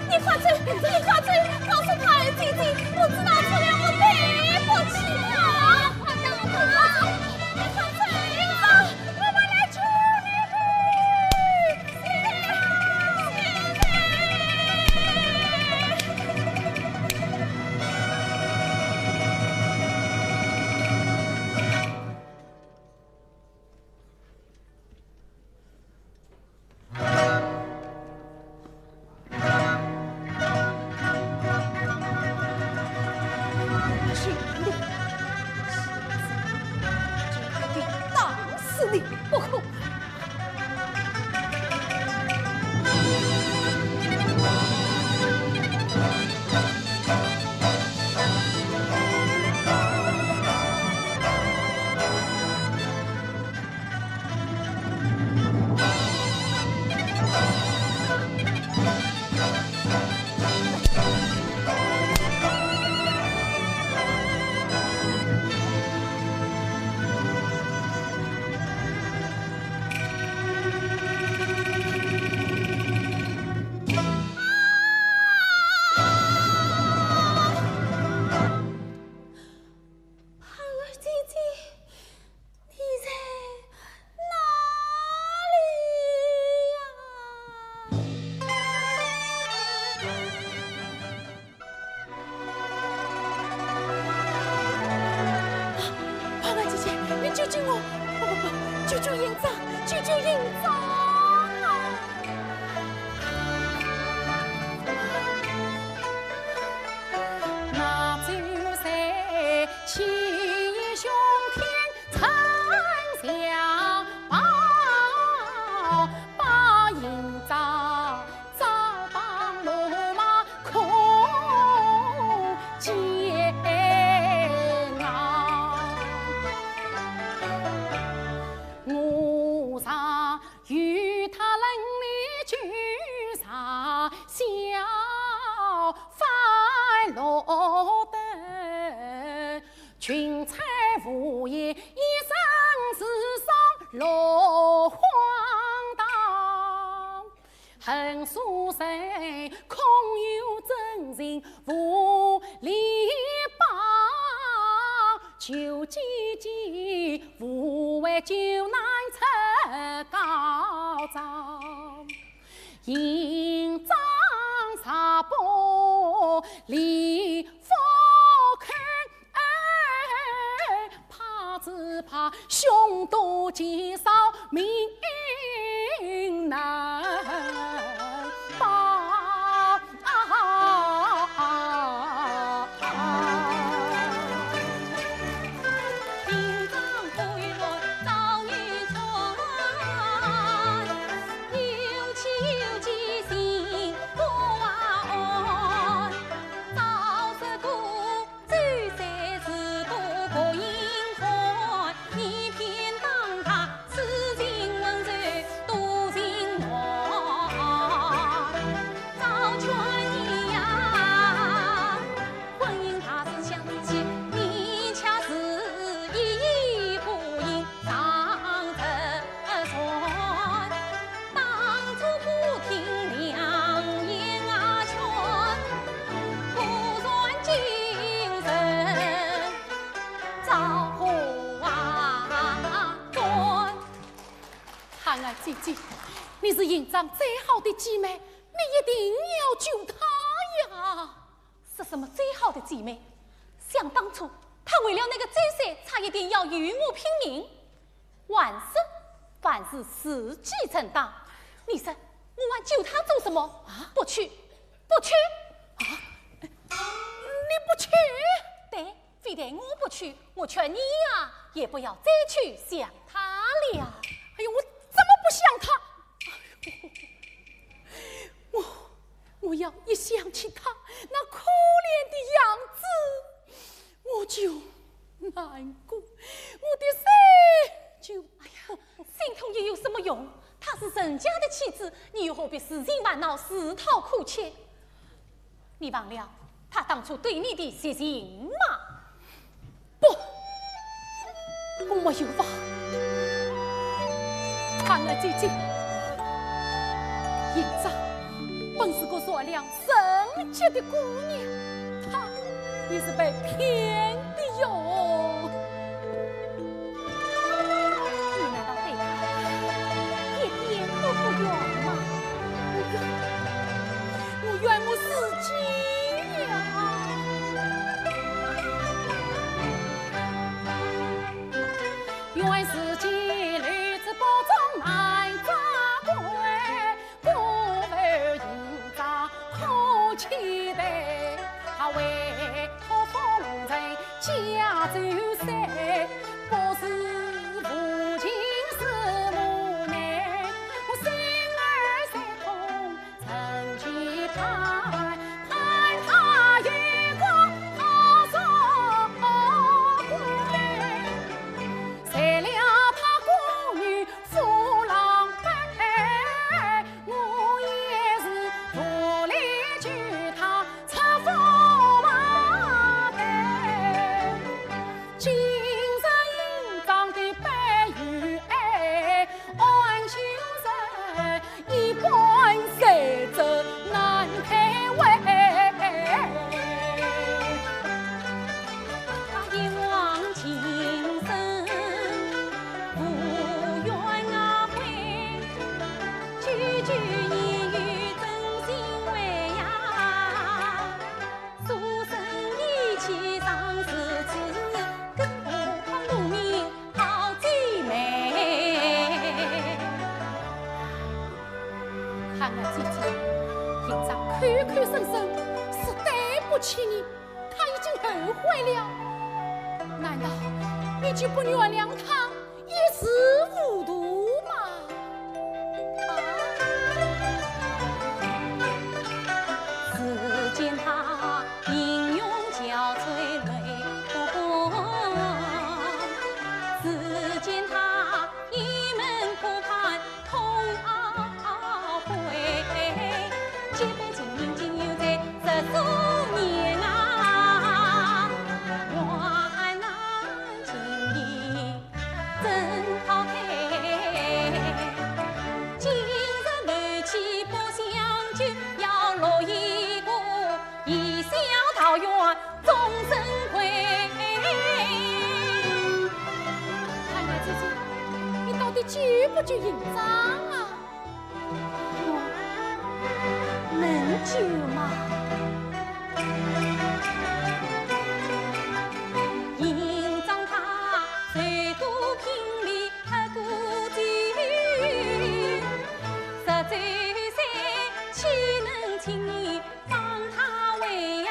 你发罪！告诉他姐姐，我知道错了，我对不起他。你发罪了，我们来处不可！群才无言，一生世上落荒岛。恨所谁？空有真情无力报。求姐姐，无为救难出高招。营长茶钵里放开，怕只怕凶多吉少，命难保。营长回来早已传，有气有气心多安，早是多最三是多个隐患，一片当他痴情温柔多情乱，早劝你呀，婚姻它是想起你恰是一不应上这船，当初不听良言啊劝，不算精神造祸啊端。汉儿姐姐，你是营长最好的姐妹，你一定要救她呀！是什么最好的姐妹？想当初，她为了那个周三，差一点要与我拼命。凡事时机成当。你说我还救她做什么？啊，不去，不去啊！你不去？对，非得我不去，我劝你呀，也不要再去想她了。哎呦，我怎么不想她？我要一想起他那可怜的样子，我就难过，我的心就……哎呀，心痛又有什么用？她是人家的妻子，你又何必事情烦恼，自讨苦吃？你忘了他当初对你的谢情吗？不，我没有忘。看儿姐姐，营长本是个善良圣洁的姑娘，她也是被骗的哟。你难道对她一点都不怨吗？我怨我自己呀，怨自己屡次不忠难抓归，不为营长可期待，他为托风尘家走散，不是父亲是母难，我心儿酸痛曾期盼，盼他月光他所归，谁料他孤女扶郎伴，我也是无力拒他出驸马台。今日营长的白玉爱，安修人一般谁则难开胃。他一往情深，不愿啊回，句句言语真心为呀，书生意气上是痴，更何况路命好姐妹。汉儿姐姐，营长口口声声是对不起你，他已经后悔了。难道你就不原谅他一时糊涂吗？只见他英勇憔悴泪不光，只见他一门苦盼痛懊悔，结拜金银仅有在10数年啊，原来举不举营帐啊？能救吗？营帐他虽多拼力他多劲，实在谁岂能轻易放他回呀？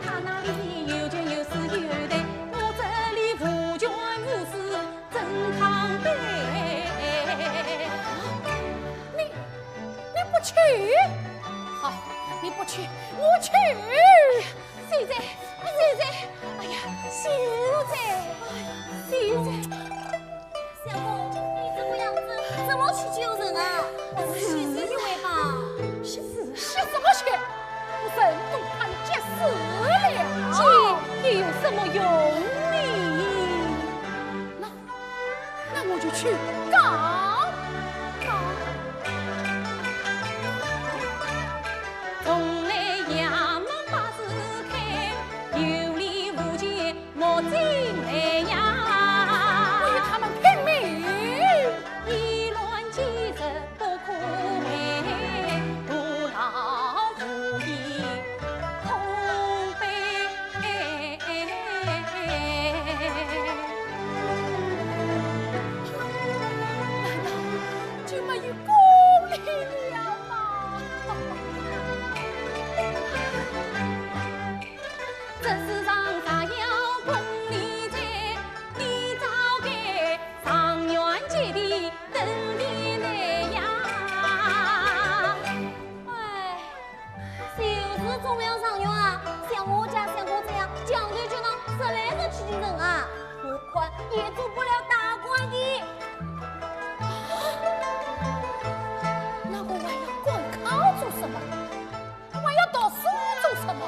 他那里有权有势有势，我这里无权无势真抗背。你不去？好，你不去，我去。现在，哎呀，现在，小凤，你这个样子怎么去救人啊？是血死一位吧？血什么血？人都看结死了，血又有什么用呢？那我就去告。从来衙门把事开，有理无据莫进来呀！为他们拼命，议论其实不可为，徒劳无益空悲。难道就没有公理了吗？这世上啥要公理在？你早该上元节的等地来呀！哎，就是总要上元啊！像我家像我这样讲究就能10来个去进人啊，何况也做不了大官的。那我还要管考做什么？我还要读书做什么？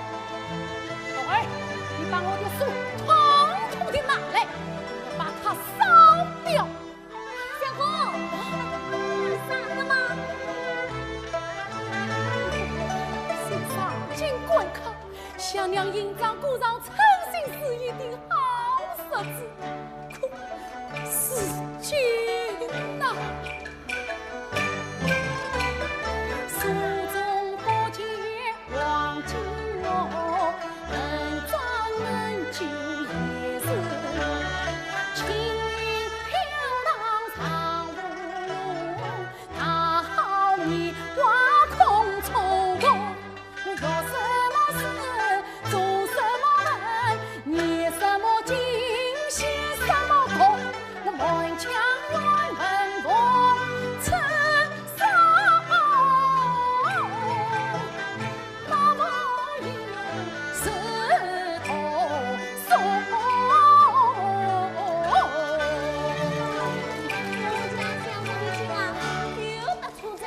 龙儿，你把我的书统统的拿来，我把它烧掉。小红，啥的吗？先上进管考，想让营帐过上称心如意的好日子。可是君呐！书中不见黄金罗，能装能救也是。青云飘荡长无路，大好你挖空充公。我有什么事，做什么人，念什么经，写什么功，我满腔乱门风称上，那么有石头送。我家相公的心啊，有得出在。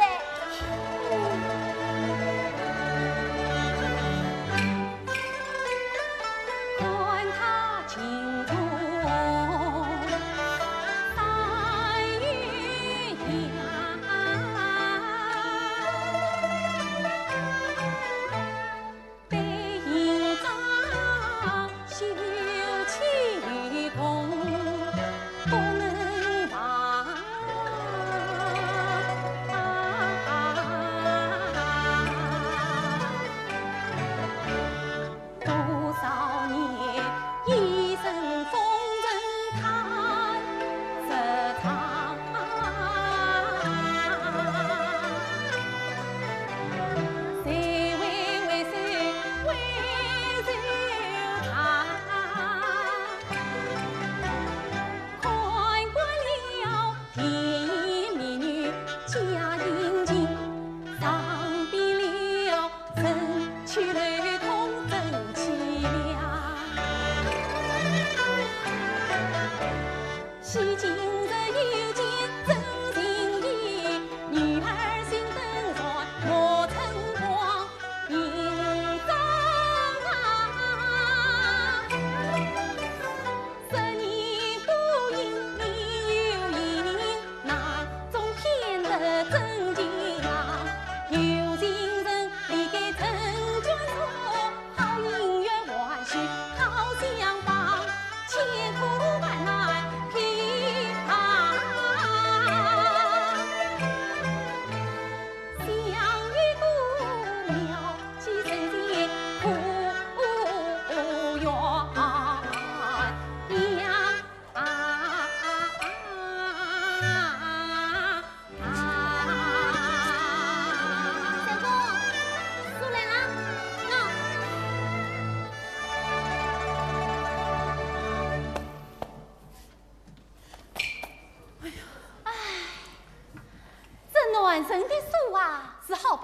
看他情中三月阳，背营帐修气功，不能忘。多少年一生风尘叹时长，谁为谁看？看惯了甜言蜜语假殷勤，尝遍了人去楼空真凄凉。西京这有件真情意，女儿心灯传莫成光。营帐啊，10年不应你有应，哪种骗得真情啊？有情人离开陈君说，好姻缘万续好相帮，千苦万难披。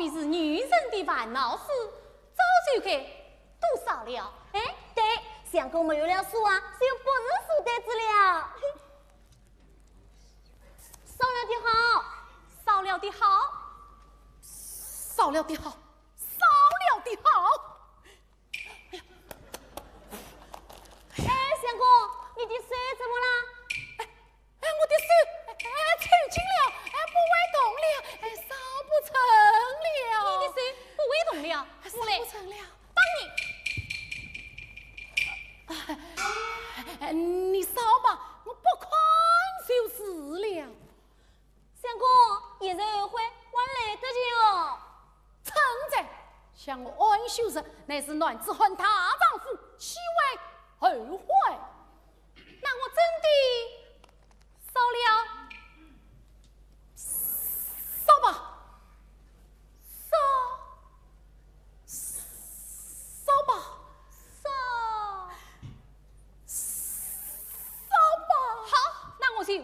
比是女人的烦恼事，早就该多少了。哎，对，相公没有了书啊，是有不是书呆子了。少了的好，少了的好，少了的好，少了的好。哎，相公，你的手怎么啦？哎，我的手抽筋了，不会动了，烧不成了。你的手不会动了，烧我来不成了。帮你。你烧吧，我不看就是了。相公，现在后悔，我来得及哦。趁着向我安秀时，乃是男子汉大丈夫，岂为后悔？那我真的烧了，烧吧，烧吧，烧吧。好，那我就烧。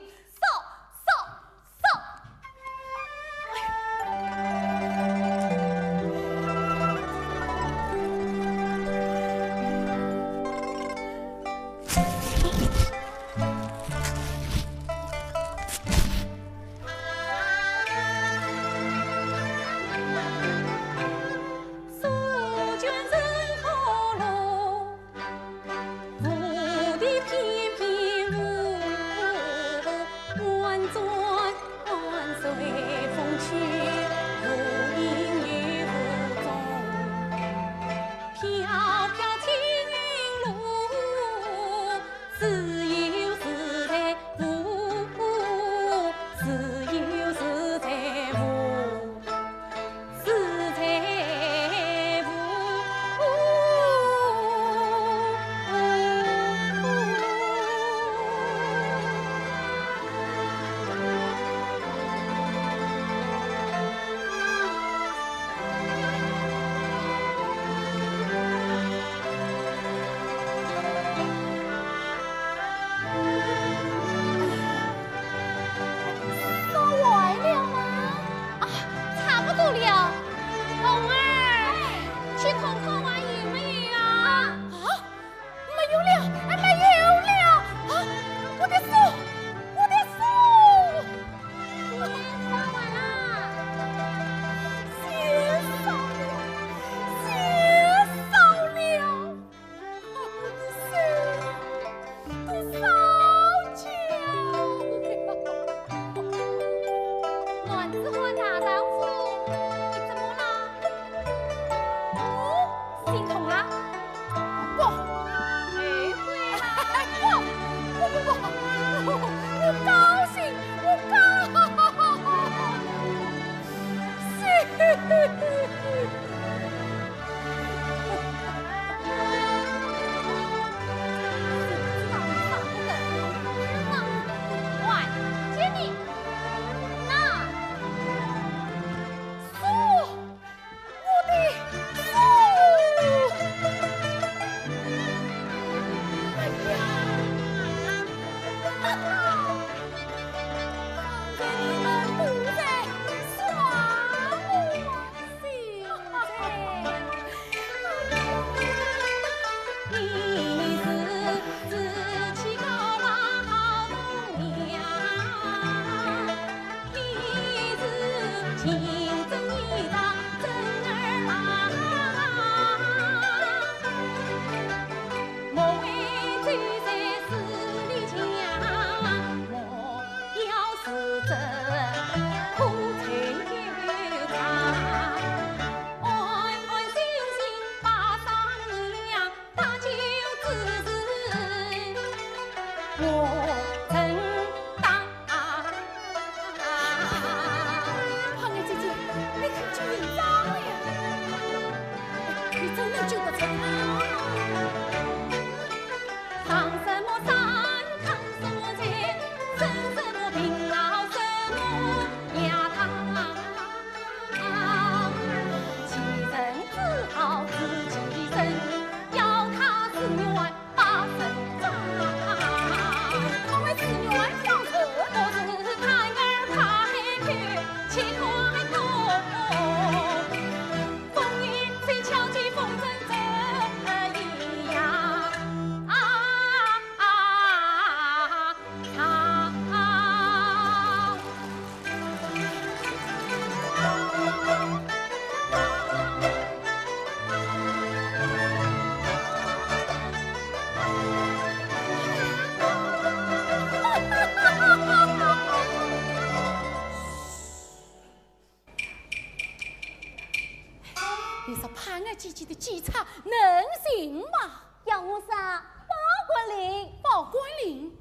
己的稽查能行吗？要我啥？报官令。报官令，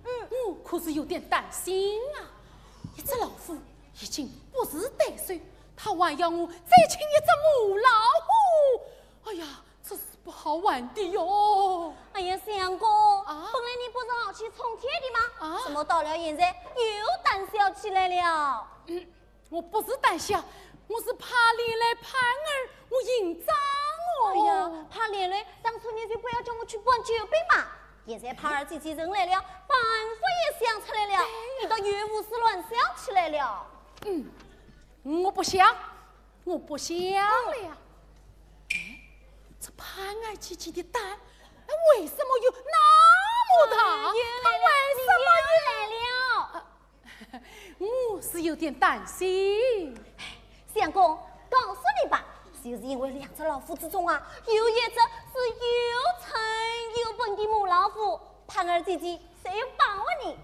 我可是有点担心啊。一只老虎已经不是对手，他还要我再请一只母老虎，哎呀，这是不好玩的哟。哎呀，相公，啊本来你不是好去冲天的吗？啊怎么到了现在又胆小起来了？我不是胆小，我是怕连累盼儿，我紧张哦。哎呀，怕连累，当初你就不要叫我去搬救兵嘛。现在盼儿姐姐人来了，办法也想出来了，你倒越胡思乱想起来了。我不想，我不想了呀。哎，这盼儿姐姐的胆，为什么有那么大？她为什么来了？我是有点担心。相公，告诉你吧，就是因为两只老虎之中啊，有一只是又沉又笨的母老虎，盼儿姐姐谁有把握你？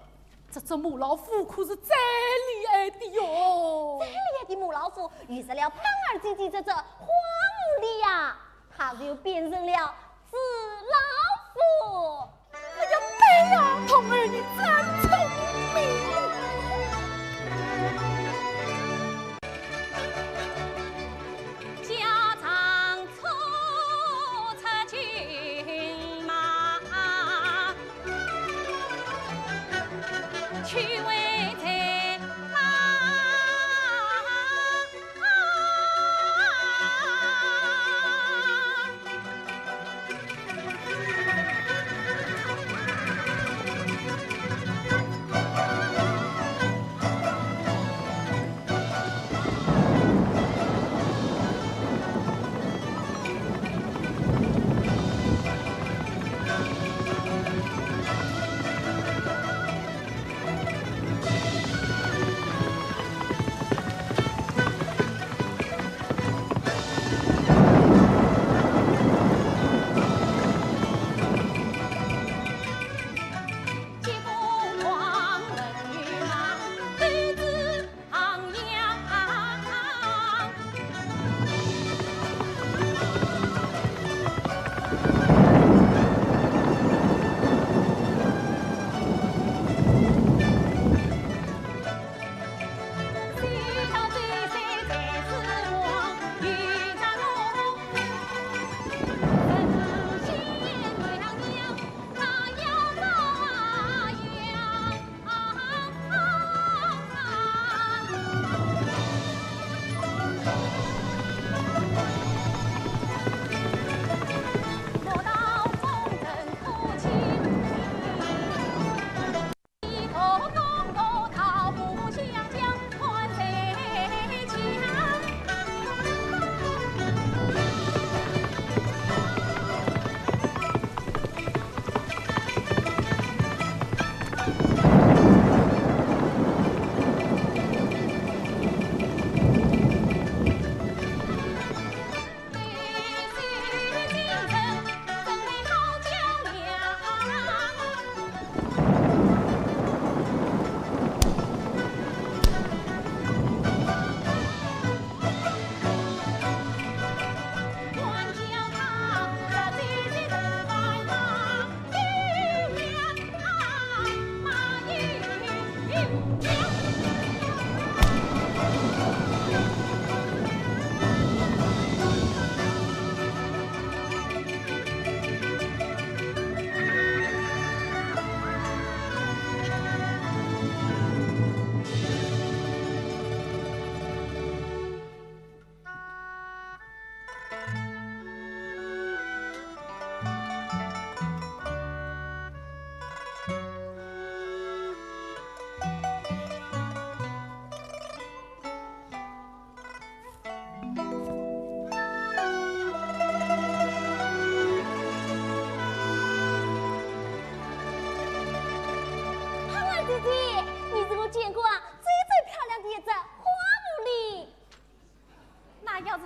这只母老虎可是最厉害的哟！最厉害的母老虎遇上了盼儿姐姐这只花狐狸呀，它就变成了纸老虎。哎呀，对呀，童儿你真聪明。家常出骏马，去为财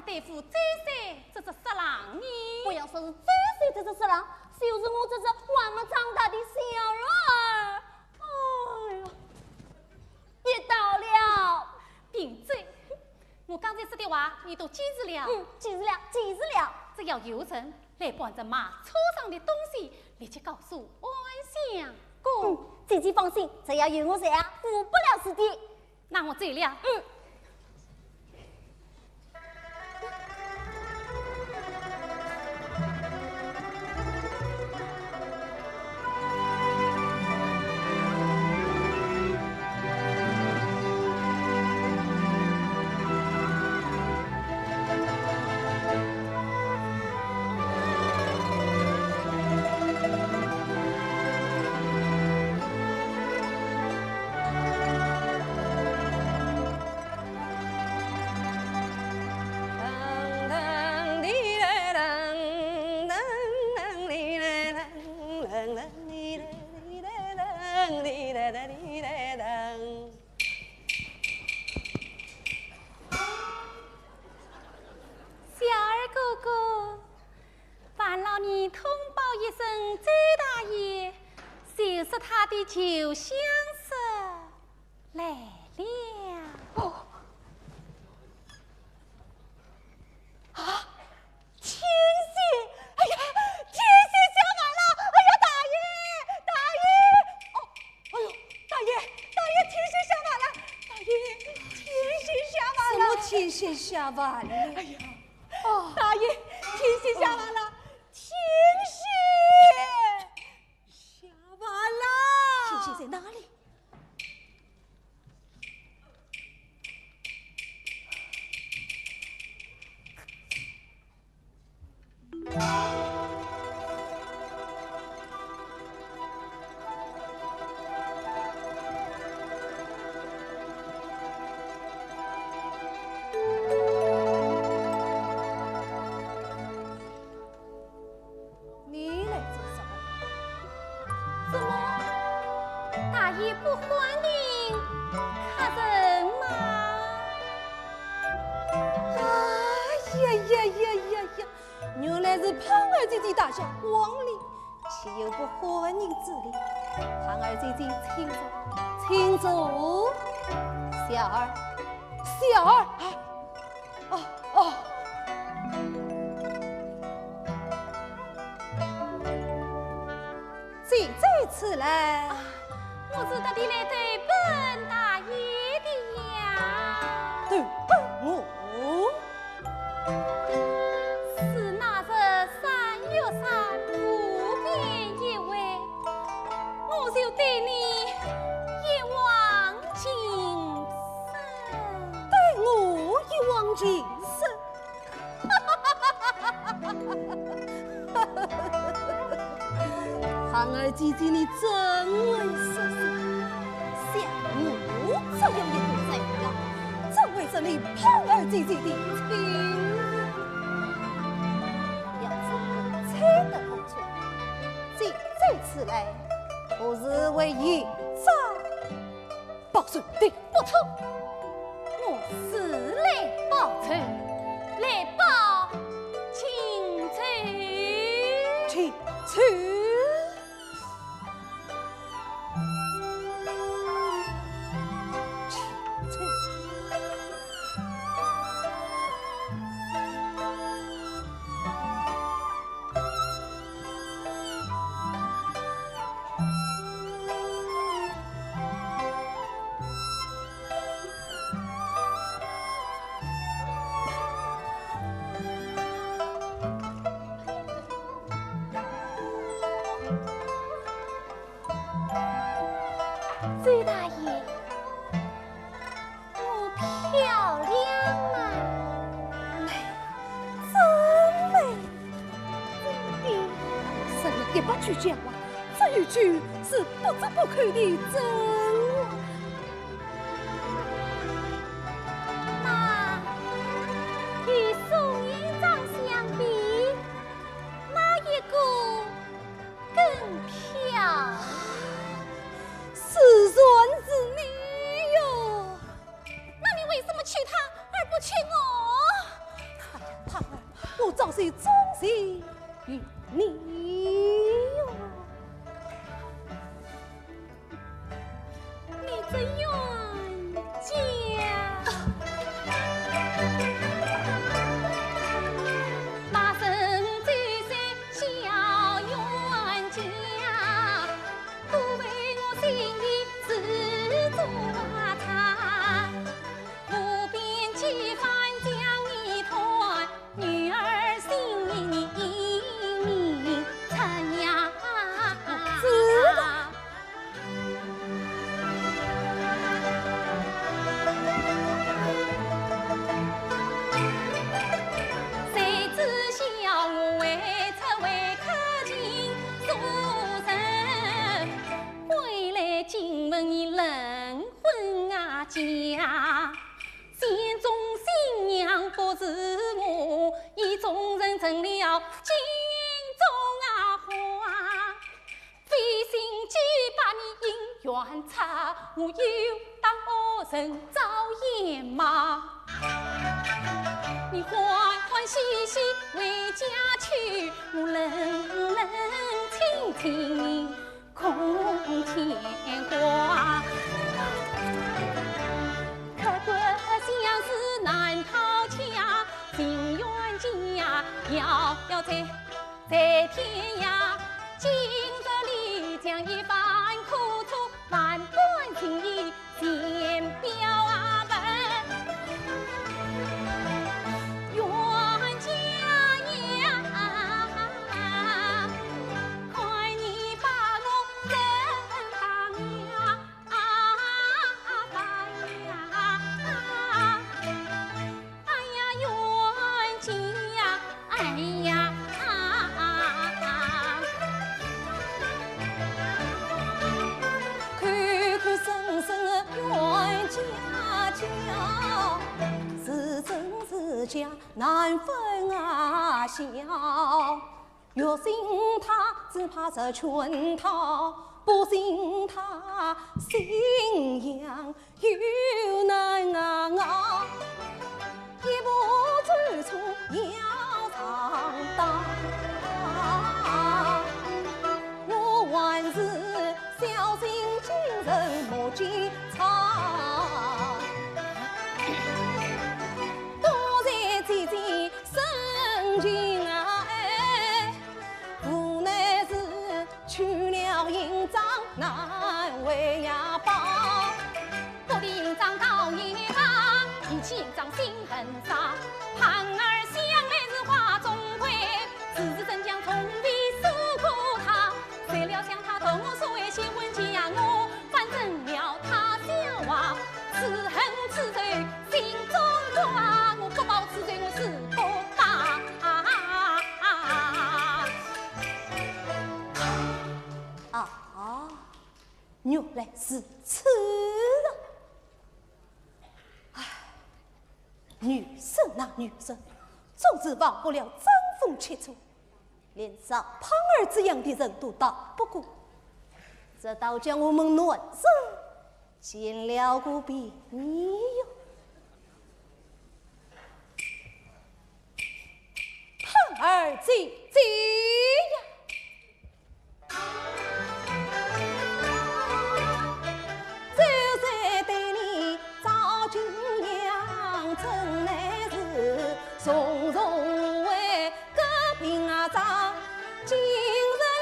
对付追山这只色狼呢？不要说是追山这只色狼，就是我这只还没长大的小儿。哎呦，别到了！闭嘴！我刚才说的话，你都记住了。记住了，记住了。只要有人来帮着马车上的东西，你去告诉安相公。姐姐放心，只要有我在啊，负不了事的。那我走了。他的旧相识来了。哦，啊，天仙！哎呀，天仙下凡了！哎呀，大爷，大爷！哦，哎呦，大爷，大爷，天仙下凡了！大爷，天仙下凡了！什么天仙下凡了？哎呀，哦，大爷，天仙下凡了！天仙下凡了！天仙在哪里？你来做什么？怎么大爷不欢迎客人吗？哎呀呀呀呀呀！原来是胖儿姐姐大小光临，岂有不欢迎之理？胖儿姐姐，请坐，请坐。小儿，小儿，哦哦。姐这次来，我是特地来对本大爷的呀。对本我。是那日3月3不便一位，我就对你一往情深。对我一往情深。胖儿姐姐，你真会说事。像我这样一个人呀，怎会是你胖儿姐姐的亲人？要是猜得不错，这次来不是为一招报仇的，不错，我是来报仇，来报情仇。请去。周大爷，我漂亮吗？真美，真的，是一百句讲话，这一句是不折不扣的真话。那与宋营长相比，哪一个更漂？是算是你哟。那你为什么娶她而不娶我？胖儿，我早是忠心于你哟。你这冤家，马身说是我，以众人成了金钟花。费心机把你姻缘插，我又当恶人遭眼骂。你欢欢喜喜回家去，我冷冷清清空牵挂。可不相思难逃家，情缘结遥遥在天涯。今日里将一番苦楚，万般情意先表文。冤家呀，看你把我怎当呀当呀！哎呀冤家呀，哎呀！看看深深的冤家家，是真是假难分啊晓。若信他，只怕这圈套；不信他，信仰又难熬。一步走错要长大，我万事小心谨慎莫记差。多谢姐姐深情啊，无奈是去了营帐难为呀报。我的营帐到一半，提起营帐心很伤。盼儿想来是花中葵，此时真将从未诉苦他。谁料想他同我说结婚嫁我，反正了他笑话。此恨此仇心中挂，我不报此罪我是不打。原来是此人。唉，女生啊女生，总是忘不了争风吃醋，连上胖儿这样的人都打不过，这倒将我们暖生见了个别扭。胖儿姐姐呀！从容为隔壁啊长，今日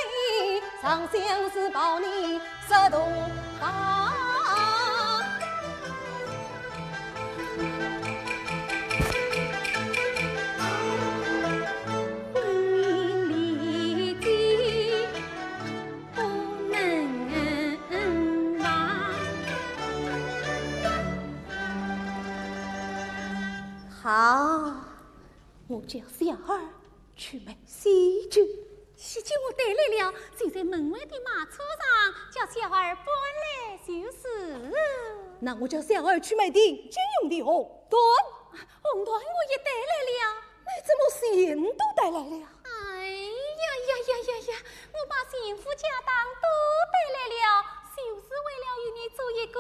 里上相思抱你十多把。婚姻离间不能忘。好。我叫小儿去买喜酒，喜酒我带来了，就在门外的马车上，叫小儿搬来就是。那我叫小儿去买点金用的红缎，红缎我也带来了。你怎么钱都带来了？哎呀呀呀呀呀！我把幸福家当都带来了，就是为了与你做一个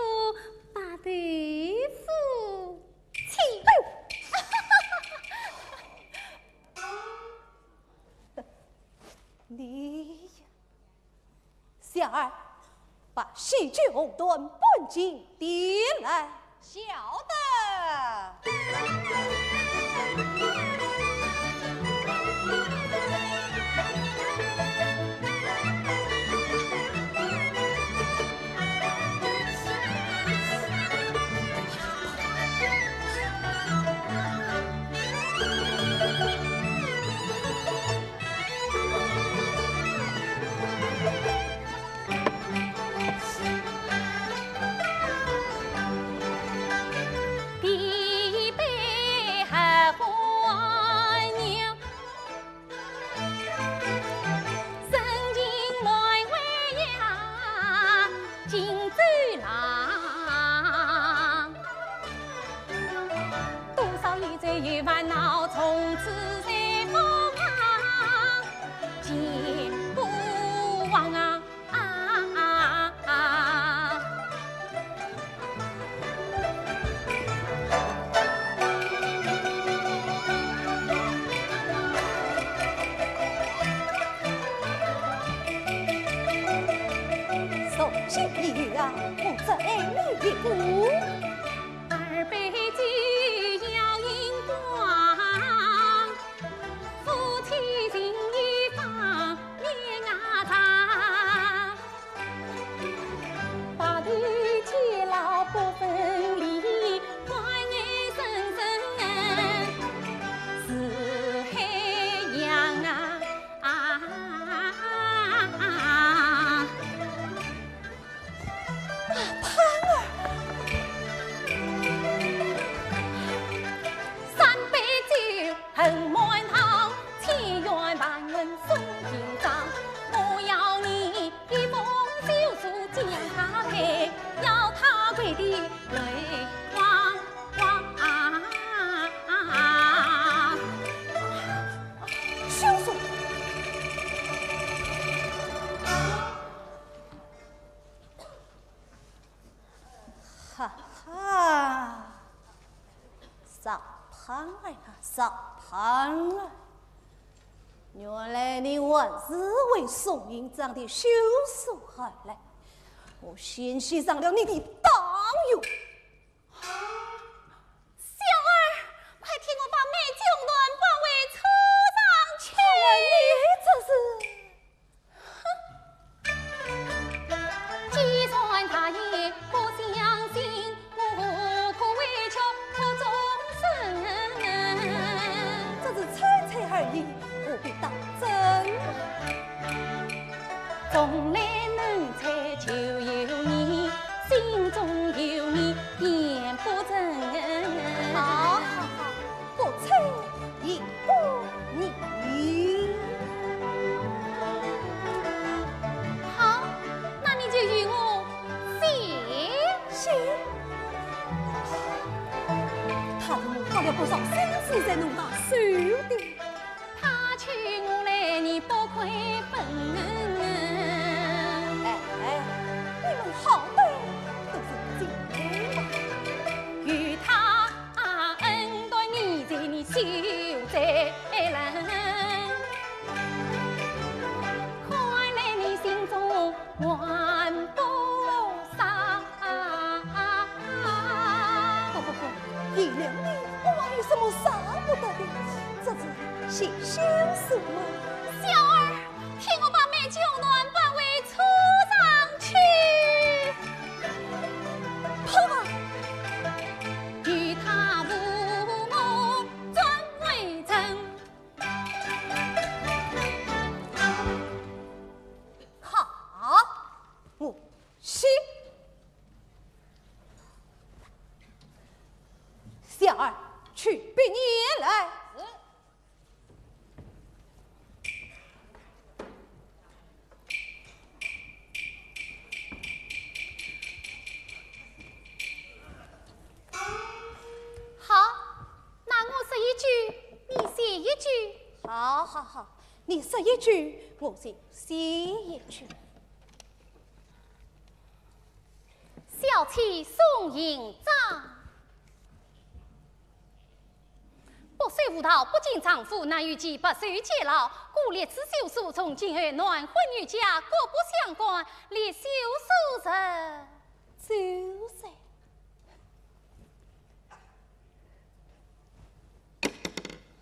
大对付。起来！你呀，小儿，把喜酒红缎搬进店来。晓得。有烦恼从此随风啊，见不忘啊！送新衣啊，我在你一步。二杯酒要饮光，夫妻情谊放面啊长。大地偕老不分离，关爱深深似海洋啊！三杯酒恨满堂，千元万银送平章。我要你一封休书将他陪，要他跪地泪汪汪。休书。哈哈，少胖儿啊，少胖儿！原来你还是为宋营长的休书而来，我先系上了你的当用。小儿，快替我把美酒暖放为车上去。既然他也不相信，我可为求可终身。这是猜猜而已，不必当真。从来能猜就有你，心中有你便不真。好，不猜也不你。好，那你就与我行。他跟我花了不少心思才弄到手的。他去我来，你不亏本。哎，你们好歹都是姐妹嘛。与他恩待你在你修在人，看来你心中还不伤。不，原谅你，我还有什么杀不得的？这是写休书吗？小儿，替我把美酒暖放为车上去。跑吧！与他无谋转为真。好，我去。小儿去别年来。好，那我说一句，你写一句。好，你说一句，我就写一句。小妻宋营长，不随无道，不敬丈夫，难与己不受戒牢。故列此休书，从今后暖婚与家各不相关，列休书人。就是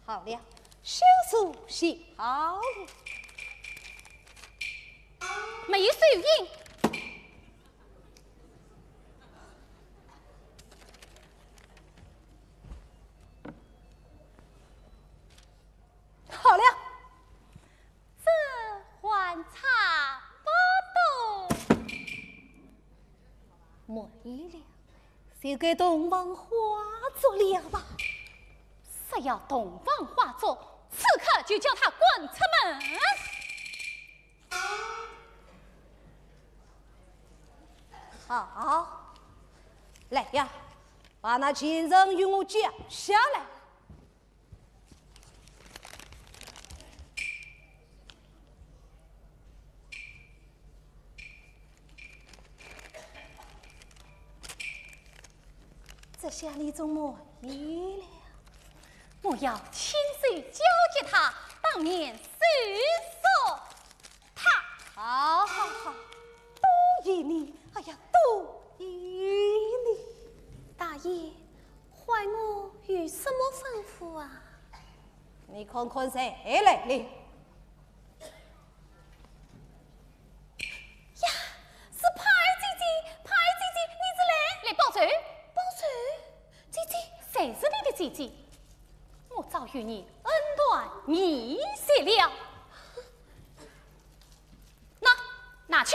好了，休书写好了。没有手印。好了，这还差不多。没了，就给东方化作了吧。是要东方化作，此刻就叫他滚出门。好，来呀，把那奸人与我叫下来。这下你总满意了。我要亲手交给他，当面搜索他。好好好，多依你，哎呀，多依你。大爷，怀我有什么吩咐啊？你看看谁来了？呀，是派姐姐，派姐姐，你是来报仇？报仇？姐姐，谁是你的姐姐？我早与你恩断义绝了。拿去，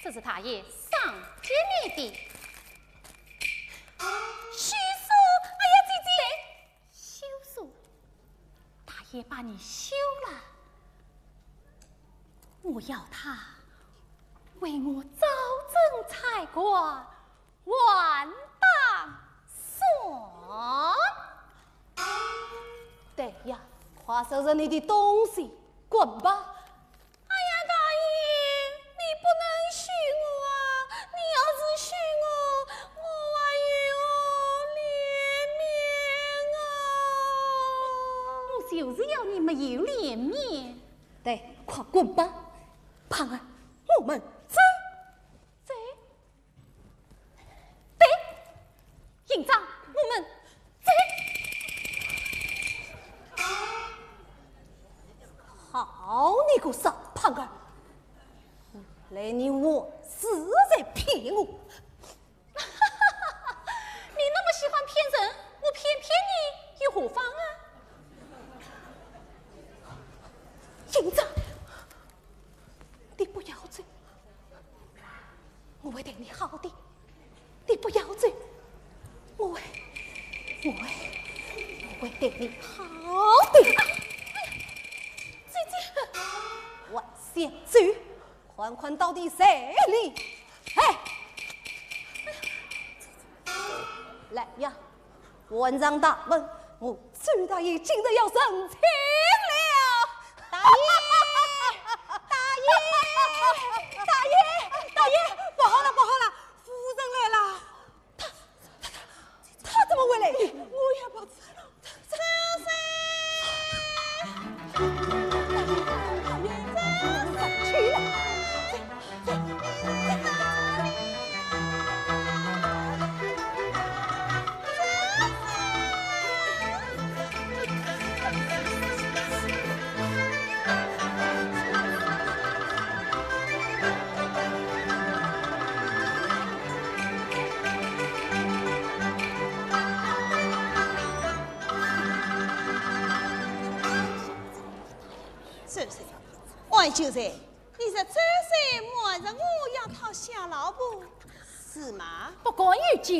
这是大爷赏给你的。休书，哎呀，姐姐，休书，大爷把你休了，我要他为我早征才官，万当算。对呀，快收拾你的东西，滚吧！哎呀，大爷，你不能许我啊！你要是许我，我还有脸面啊！我就是要你没有脸面。对，快滚吧！胖儿，我们走。走。对，营长，我们走。好你个傻胖儿！来年我是在骗我。你那么喜欢骗人，我偏骗你有何妨啊？营长，你不要走，我会对你好的。你不要走，我会对你好的。姐姐，我先走，看看到底谁里？哎，来呀，文章大门，我周大爷今日要升迁了。大爷，不好了，夫人来了。他怎么回来？我也不知道。去了。外舅子，你是这岁末日我要讨下老婆，是吗？不敢有假。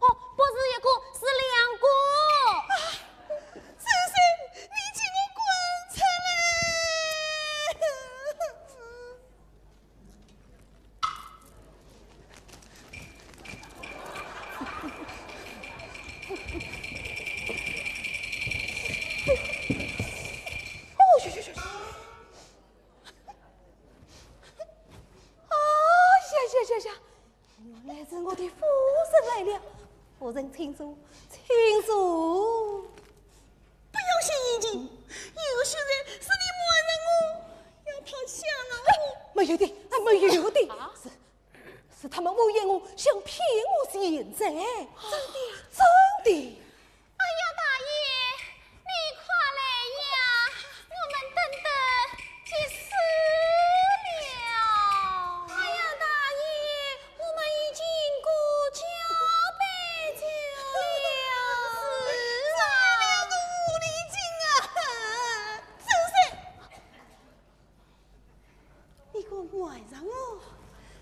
哦，不是一个，是两个。这岁你请我滚出哦，呀！原来是我的夫人来了，夫人请坐，请坐。不要信眼睛，有些人是你默认我要讨下老婆。没有的，是他们诬陷我，想骗我现在。真的。哎呀，大爷，你快来呀，我们等得急死了。哎呀，大爷，我们已经过桥杯酒了。是啊，个狐狸精啊！真是，你个晚上哦，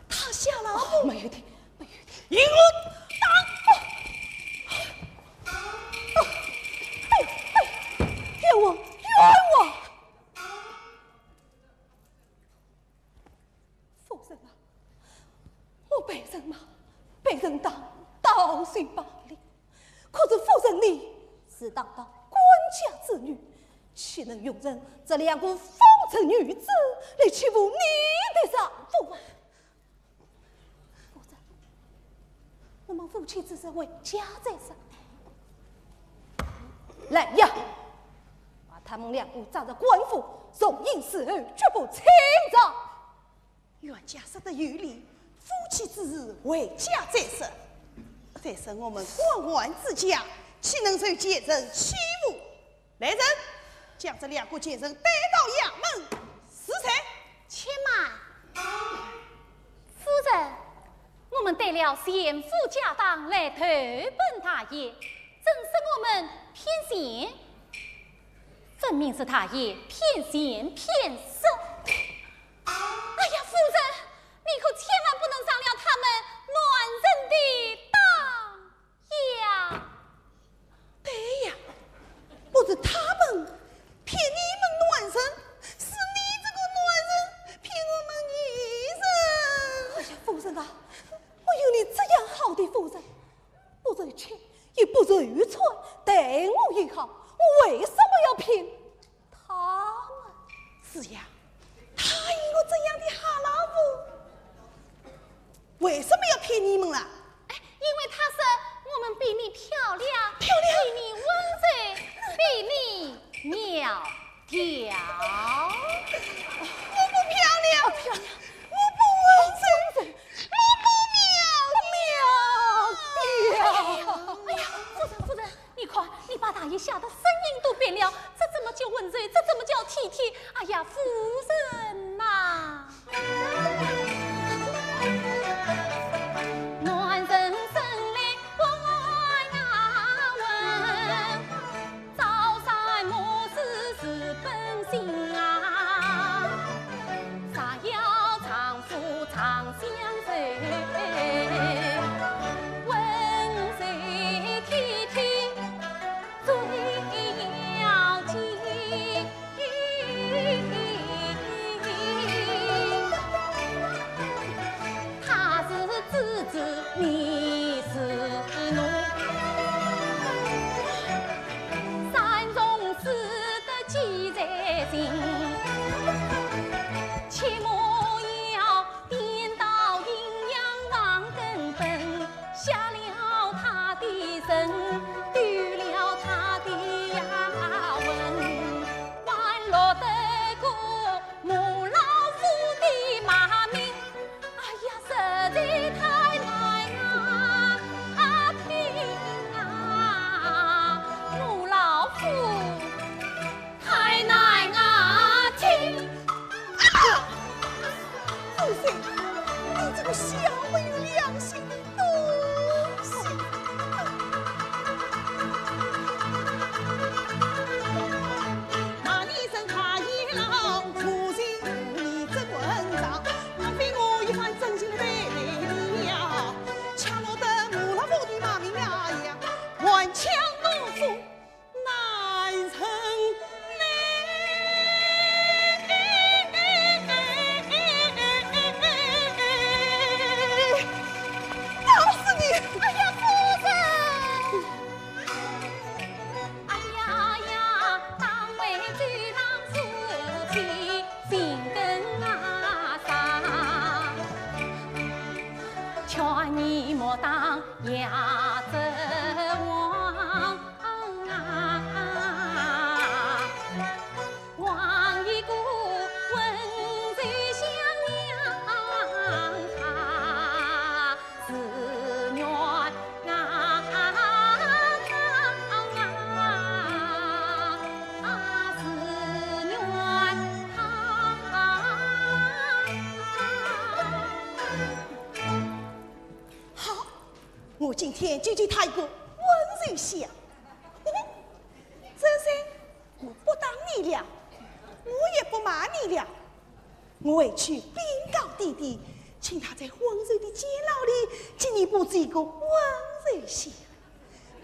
讨下老婆。没有的，引我打！冤枉！夫人啊，我被人当随罢了。可是夫人你是当官家之女，岂能容忍这两个风尘女子来欺负你的丈夫啊？夫夫妻之事为家在身。来呀，把他们两个抓到官府，送银死后绝不轻饶。冤家杀得有理，夫妻之事为家在身。再生我们官宦之家，岂能受奸人欺负？来人，将这两个奸人带到衙门死斩。且慢，夫人，我们带了贤妇家当来投奔大爷，正是我们偏贤，分明是大爷偏贤偏色。哎呀，夫人，你可千万不能上了他们乱人的当呀！对呀，不是他们骗你们乱人，是你这个乱人骗我们女人。哎呀，夫人啊，我有你这样好的夫人，不如情也不如愚蠢，待我也好，我为什么要骗他们？是呀，他一个这样的好老婆，为什么要骗你们啦？哎，因为他说我们比你漂亮，漂亮比你温柔，比你苗条。我不漂亮，漂亮，我不温柔，哎呀，夫人，你看，你把大爷吓得声音都变了，这怎么叫温柔？这怎么叫体贴？哎呀，夫人呐、暖人生来不爱问，朝三暮四是本性啊，啥要长富长相守。你是奴，三从四德记在心，切莫要颠倒阴阳忘根本，瞎了他的神，丢了他的雅文，还落得个母老虎的骂名。哎呀，实在太小没有良心的东西！那你生他一郎，出心你真文章，莫非我一番真心的对你呀？抢我的母老婆的骂名呀呀，顽强我父难成。你莫当牙子王王一个温柔像娘，他自愿我今天就给他一个温柔乡。这次我不当你了，我也不骂你了，我会去禀告弟弟，请他在温柔的监牢里给你布置一个温柔乡。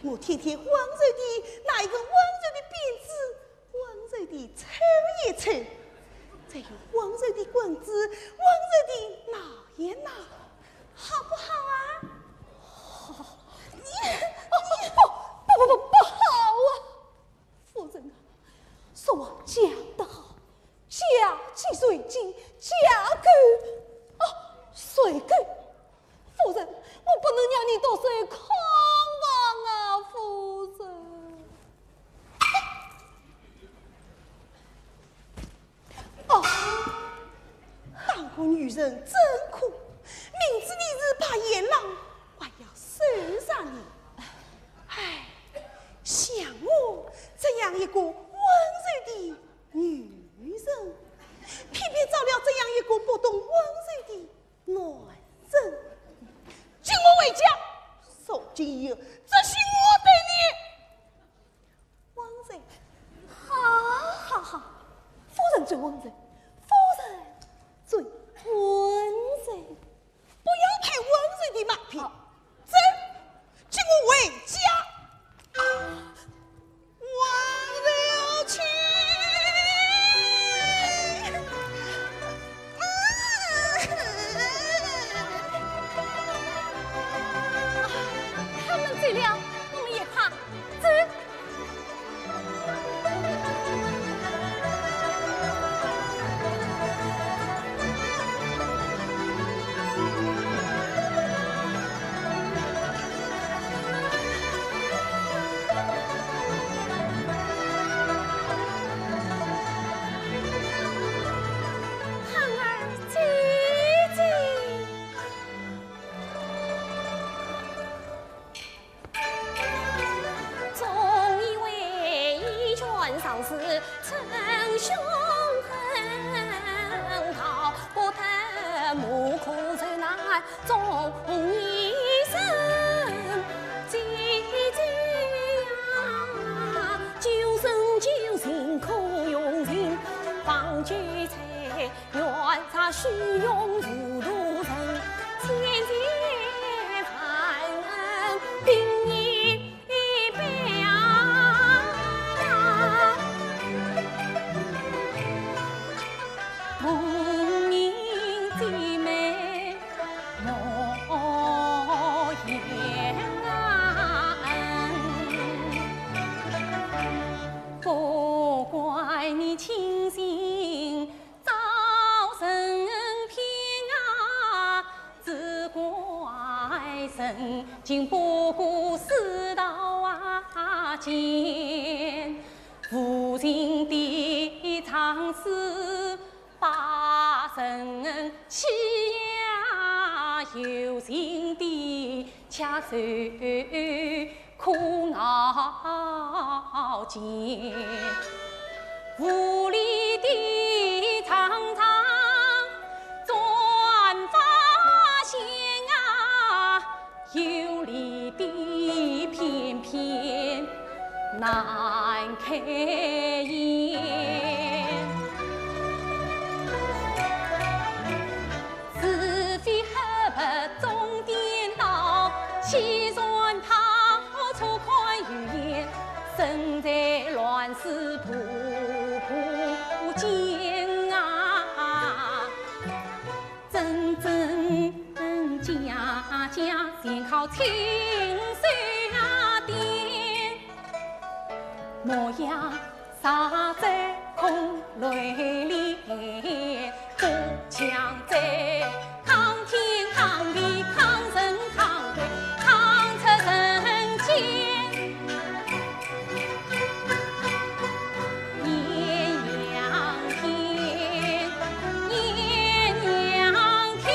我天天温柔的拿一个温柔的鞭子，温柔的抽一抽，再用温柔的棍子，温柔的挠一挠，好不好啊？不好啊！夫人啊，说话讲得好，家既随今，家狗随狗。夫人，我不能让你你多岁康王啊，夫人。哦，当个女人真苦，明知你是怕阎王，还要受上你。唉，像我这样一个温柔的女人，偏偏找了这样一个不懂温柔的男人，请我回家。从今以后，只许我对你温柔。好好好，夫人最温柔，夫人最温柔。不要拍温柔的马屁，走，请我回家。温柔情。他们走了，我们也怕。走。盼儿姐姐。总以为一拳上司称雄横，逃不得目苦受难终一生。姐姐呀，救生救心可用心，方觉才愿啥虚荣无路人，千千万恩并一表。无名姐妹莫言恩，不怪你清心造神偏啊，只怪神经不顾世道啊艰，无情的长思把神欺压，有心的恰受苦恼艰，无力的常常转发现啊，有理的偏偏难开言。是非黑白总颠倒，欺算逃出看语言，身在乱世步步艰啊！真真假假，全靠亲手啊点。模样洒在空泪里，不强在抗天抗地抗神抗鬼抗出人间。艳阳天，艳阳康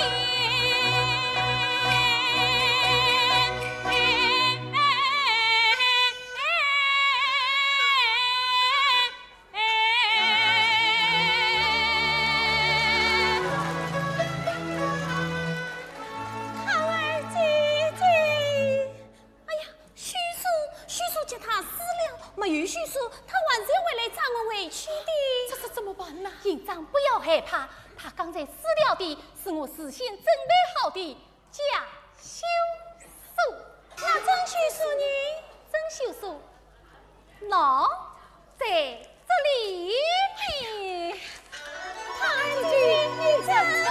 儿姐姐，哎呀，虚叔叫他死了，没有虚叔，他晚上会来找我回去的。这是怎么办呢？营长不要害怕，他刚才死了的是我事先准备好的假休书。那真休书呢？真休书，喏，在这里。太君一真。